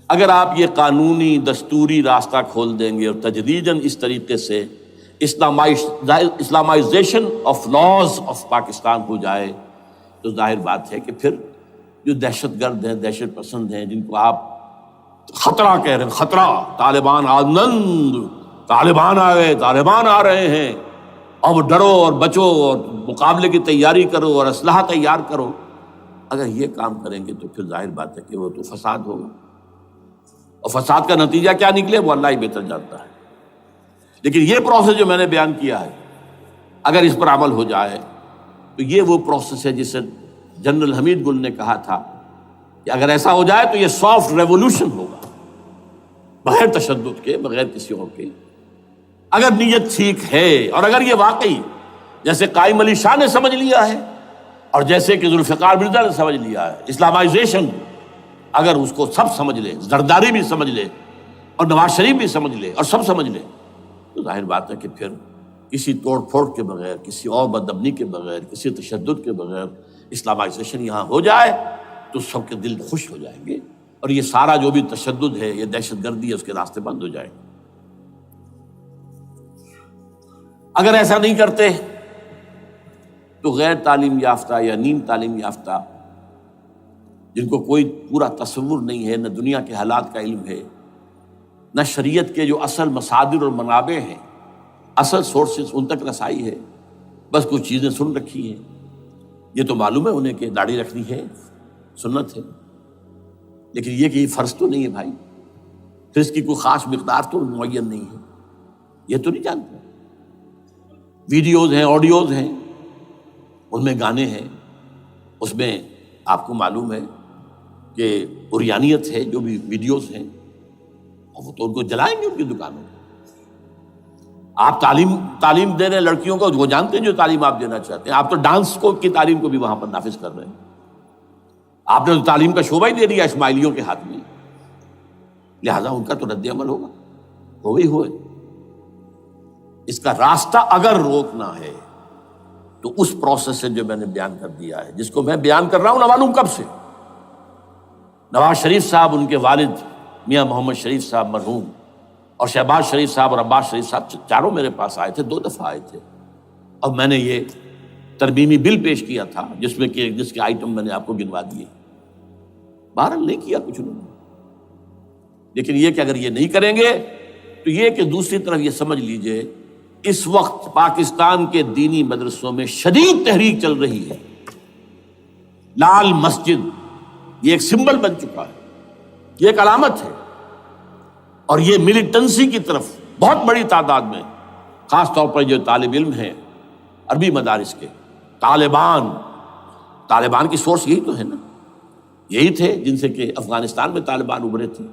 اگر آپ یہ قانونی دستوری راستہ کھول دیں گے اور تجدیداً اس طریقے سے Islamisation of laws of Pakistan ہو جائے تو ظاہر بات ہے کہ پھر جو دہشت گرد ہیں، دہشت پسند ہیں، جن کو آپ خطرہ کہہ رہے ہیں، خطرہ، طالبان آنند، طالبان آ گئے، طالبان آ رہے ہیں، اب ڈرو اور بچو اور مقابلے کی تیاری کرو اور اسلحہ تیار کرو، اگر یہ کام کریں گے تو پھر ظاہر بات ہے کہ وہ تو فساد ہوگا، اور فساد کا نتیجہ کیا نکلے وہ اللہ ہی بہتر جانتا ہے۔ لیکن یہ پروسیس جو میں نے بیان کیا ہے، اگر اس پر عمل ہو جائے تو یہ وہ پروسیس ہے جسے جنرل حمید گل نے کہا تھا کہ اگر ایسا ہو جائے تو یہ سافٹ ریولوشن ہوگا، بغیر تشدد کے، بغیر کسی اور کے۔ اگر نیت ٹھیک ہے اور اگر یہ واقعی جیسے قائم علی شاہ نے سمجھ لیا ہے اور جیسے کہ ذوالفقار مرزا نے سمجھ لیا ہے، اسلامائزیشن، اگر اس کو سب سمجھ لے، زرداری بھی سمجھ لے اور نواز شریف بھی سمجھ لے اور سب سمجھ لے، تو ظاہر بات ہے کہ پھر کسی توڑ پھوڑ کے بغیر، کسی اور بدامنی کے بغیر، کسی تشدد کے بغیر اسلامائزیشن یہاں ہو جائے تو سب کے دل خوش ہو جائیں گے اور یہ سارا جو بھی تشدد ہے، یہ دہشت گردی ہے، اس کے راستے بند ہو جائیں گے۔ اگر ایسا نہیں کرتے تو غیر تعلیم یافتہ یا نیم تعلیم یافتہ، جن کو کوئی پورا تصور نہیں ہے، نہ دنیا کے حالات کا علم ہے، نہ شریعت کے جو اصل مصادر اور منابع ہیں، اصل سورسز، ان تک رسائی ہے، بس کچھ چیزیں سن رکھی ہیں۔ یہ تو معلوم ہے انہیں کہ داڑھی رکھنی ہے، سنت ہے، لیکن یہ کہ یہ فرض تو نہیں ہے بھائی، پھر اس کی کوئی خاص مقدار تو معین نہیں ہے، یہ تو نہیں جانتے۔ ویڈیوز ہیں، آڈیوز ہیں، ان میں گانے ہیں، اس میں آپ کو معلوم ہے کہ عریانیت ہے، جو بھی ویڈیوز ہیں، اور وہ تو ان کو جلائیں گے ان کی دکانوں میں۔ آپ تعلیم دے رہے ہیں لڑکیوں کو، وہ جانتے ہیں جو تعلیم آپ دینا چاہتے ہیں، آپ تو ڈانس کی تعلیم کو بھی وہاں پر نافذ کر رہے ہیں، آپ نے تو تعلیم کا شعبہ ہی دے دیا اسماعیلیوں کے ہاتھ میں، لہذا ان کا تو رد عمل ہوگا، ہوئے۔ اس کا راستہ اگر روکنا ہے تو اس پروسیس سے جو میں نے بیان کر دیا ہے، جس کو میں بیان کر رہا ہوں نہ معلوم کب سے، نواز شریف صاحب، ان کے والد میاں محمد شریف صاحب مرحوم، اور شہباز شریف صاحب اور عباس شریف صاحب چاروں میرے پاس آئے تھے، 2 دفعہ آئے تھے، اور میں نے یہ ترمیمی بل پیش کیا تھا جس کے آئٹم میں نے آپ کو گنوا دیے۔ بہرحال نہیں کیا کچھ انہوں نے، لیکن یہ کہ اگر یہ نہیں کریں گے تو یہ کہ دوسری طرف یہ سمجھ لیجئے اس وقت پاکستان کے دینی مدرسوں میں شدید تحریک چل رہی ہے۔ لال مسجد یہ ایک سمبل بن چکا ہے، یہ ایک علامت ہے، اور یہ ملیٹنسی کی طرف بہت بڑی تعداد میں، خاص طور پر جو طالب علم ہیں عربی مدارس کے، طالبان کی سورس یہی تو ہے نا، یہی تھے جن سے کہ افغانستان میں طالبان ابھرے تھے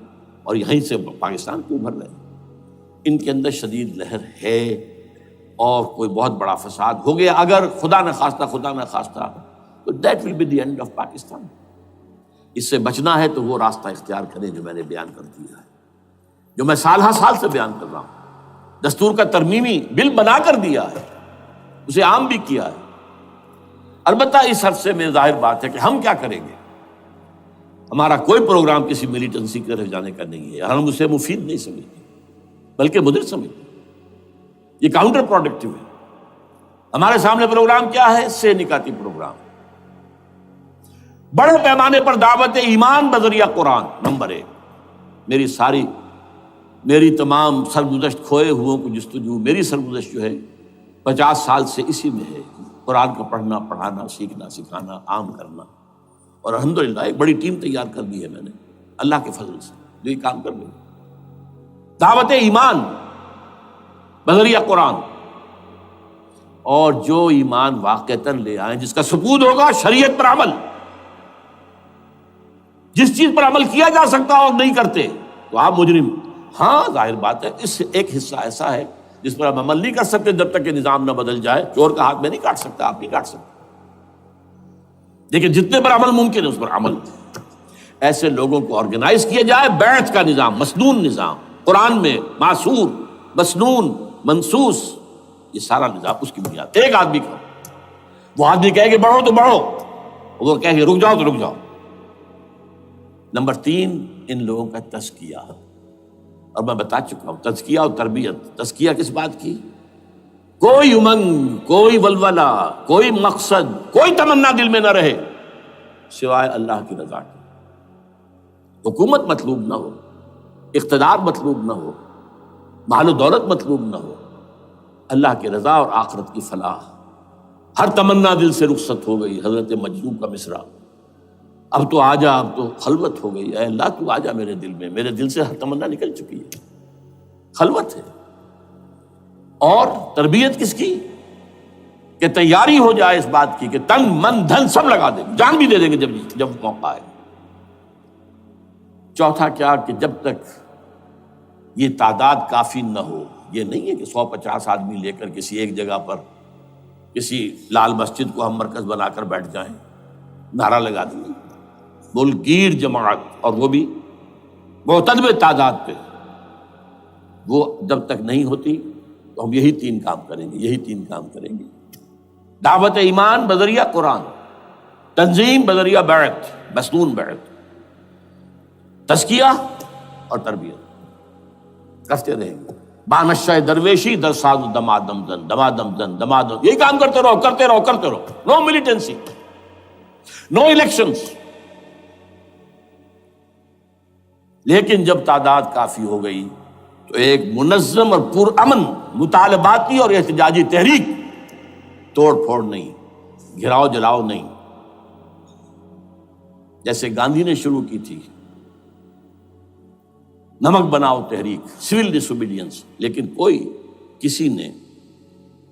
اور یہیں سے پاکستان کو ابھر رہے ہیں۔ ان کے اندر شدید لہر ہے اور کوئی بہت بڑا فساد ہو گیا اگر خدا نہ خواستہ تو that will be the end of Pakistan. اس سے بچنا ہے تو وہ راستہ اختیار کریں جو میں نے بیان کر دیا ہے، جو میں سال سے بیان کر رہا ہوں۔ دستور کا ترمیمی بل بنا کر دیا ہے، اسے عام بھی کیا ہے۔ البتہ اس عرصے میں ظاہر بات ہے کہ ہم کیا کریں گے، ہمارا کوئی پروگرام کسی ملیٹنسی کی طرف جانے کا نہیں ہے، ہم اسے مفید نہیں سمجھتے بلکہ مضر سمجھتے، یہ کاؤنٹر پروڈکٹیو ہے۔ ہمارے سامنے پروگرام کیا ہے؟ سے نکاتی پروگرام، بڑے پیمانے پر دعوت ایمان بذریعہ قرآن، نمبر 1۔ میری تمام سرگزشت کھوئے ہوئوں کو جستجو، میری سرگزشت جو ہے 50 سال سے اسی میں ہے، قرآن کا پڑھنا، پڑھانا، سیکھنا، سکھانا، عام کرنا، اور الحمدللہ ایک بڑی ٹیم تیار کر دی ہے میں نے اللہ کے فضل سے، جو یہ کام کر رہی ہے۔ دعوت ایمان بذریعہ قرآن، اور جو ایمان واقعتاً لے آئیں، جس کا ثبوت ہوگا شریعت پر عمل، جس چیز پر عمل کیا جا سکتا اور نہیں کرتے تو آپ مجرم۔ ہاں ظاہر بات ہے اس سے ایک حصہ ایسا ہے جس پر آپ عمل نہیں کر سکتے جب تک کہ نظام نہ بدل جائے، چور کا ہاتھ میں نہیں کاٹ سکتا، آپ نہیں کاٹ سکتے، لیکن جتنے پر عمل ممکن ہے اس پر عمل۔ ایسے لوگوں کو آرگنائز کیا جائے، بیعت کا نظام، مسنون نظام، قرآن میں معصور، مسنون، منصوص، یہ سارا نظام اس کی بنیاد، ایک آدمی کا وہ آدمی کہے کہ بڑھو تو بڑھو، وہ کہے کہ رک جاؤ تو رک جاؤ۔ نمبر 3، ان لوگوں کا تزکیہ، اور میں بتا چکا ہوں تزکیہ اور تربیت۔ تزکیہ کس بات کی؟ کوئی امنگ، کوئی ولولہ، کوئی مقصد، کوئی تمنا دل میں نہ رہے سوائے اللہ کی رضا کی۔ حکومت مطلوب نہ ہو، اقتدار مطلوب نہ ہو، مال و دولت مطلوب نہ ہو، اللہ کی رضا اور آخرت کی فلاح۔ ہر تمنا دل سے رخصت ہو گئی۔ حضرت مجنون کا مصرع، اب تو آ جا، اب تو خلوت ہو گئی، اے اللہ تو آ جا میرے دل میں، میرے دل سے ہر تمنا نکل چکی ہے، خلوت ہے۔ اور تربیت کس کی؟ کہ تیاری ہو جائے اس بات کی کہ تن من دھن سب لگا دیں گے، جان بھی دے دیں گے جب موقع آئے۔ چوتھا کیا؟ کہ جب تک یہ تعداد کافی نہ ہو، یہ نہیں ہے کہ 150 آدمی لے کر کسی ایک جگہ پر کسی لال مسجد کو ہم مرکز بنا کر بیٹھ جائیں، نعرہ لگا دیں گے، ملک گیر جماعت، اور وہ بھی معتدل تعداد پہ، وہ جب تک نہیں ہوتی تو ہم یہی 3 کام کریں گے۔ دعوت ایمان بذریعہ قرآن، تنظیم بذریعہ بیعت، مسنون بیعت، تزکیہ اور تربیت کرتے رہیں گے۔ بانشہ درویشی در ساز دمادم زن، یہی کام کرتے رہو۔ نو ملیٹنسی، نو الیکشنز۔ لیکن جب تعداد کافی ہو گئی تو ایک منظم اور پرامن مطالباتی اور احتجاجی تحریک، توڑ پھوڑ نہیں، گھراؤ جلاؤ نہیں، جیسے گاندھی نے شروع کی تھی، نمک بناؤ تحریک، سول ڈس اوبیڈینس، لیکن کسی نے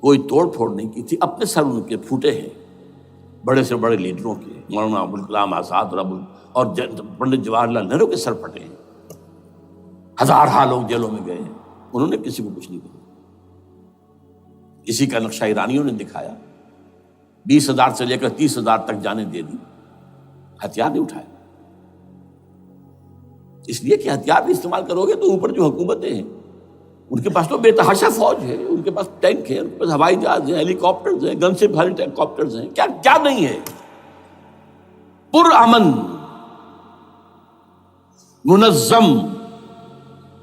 کوئی توڑ پھوڑ نہیں کی تھی۔ اپنے سر ان کے پھوٹے ہیں بڑے سے بڑے لیڈروں کے، مولانا ابوالکلام آزاد اور پنڈت جواہر لال نہرو کے سر پھٹے ہیں، ہزارہ لوگ جیلوں میں گئے ہیں، انہوں نے کسی کو کچھ نہیں کہا۔ اسی کا نقشہ ایرانیوں نے دکھایا، 20,000 سے لے کر 30,000 تک جانیں دے دی، ہتھیار نہیں اٹھائے، اس لیے کہ ہتھیار بھی استعمال کرو گے تو اوپر جو حکومتیں ہیں ان کے پاس تو بے تحاشا فوج ہے، ان کے پاس ٹینک ہے، ان کے پاس ہوائی جہاز ہیں، ہیلی کاپٹرز ہیں، گن شپ ہیلی کاپٹرز ہیں، کیا نہیں ہے۔ پرامن منظم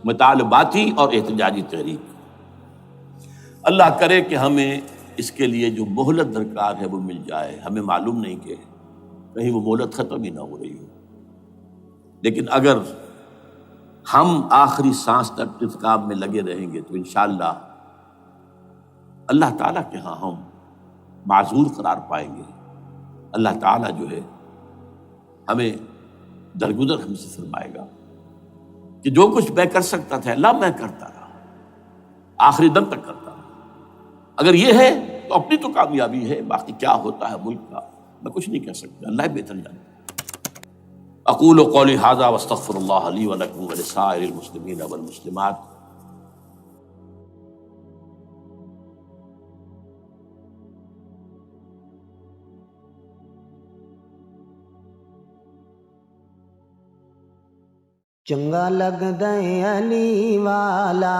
مطالباتی اور احتجاجی تحریک۔ اللہ کرے کہ ہمیں اس کے لیے جو مہلت درکار ہے وہ مل جائے۔ ہمیں معلوم نہیں کہ کہیں وہ مہلت ختم ہی نہ ہو رہی ہو، لیکن اگر ہم آخری سانس تک اس کام میں لگے رہیں گے تو انشاءاللہ اللہ تعالیٰ کے ہاں ہم معذور قرار پائیں گے۔ اللہ تعالیٰ جو ہے ہمیں درگزر ہم سے فرمائے گا کہ جو کچھ میں کر سکتا تھا اللہ میں کرتا رہا، آخری دم تک کرتا رہا۔ اگر یہ ہے تو اپنی تو کامیابی ہے، باقی کیا ہوتا ہے ملک کا میں کچھ نہیں کہہ سکتا، اللہ بہتر جانتا۔ اقول قولی ھذا واستغفر اللہ لی ولکم ولسائر المسلمین والمسلمات۔ چنگا لگدا ہے علی والا،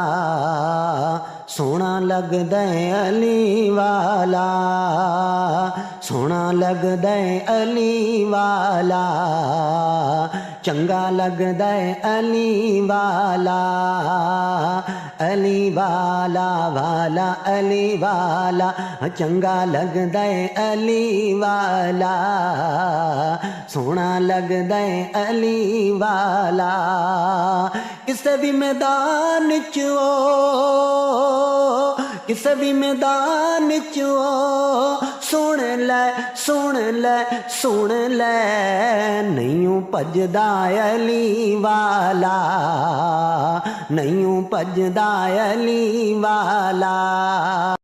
سونا لگدا ہے علی والا، سونا لگدا ہے علی والا، چنگا لگدا ہے علی والا، علی والا والا علی والا، چنگا لگدا ہے علی والا، سونا لگدا ہے علی والا۔ کسے بھی میدان چو، کسے بھی میدان چو، سن لے سن لے سن لے، نہیں پجدا علی والا، نہیں پجدا علی والا۔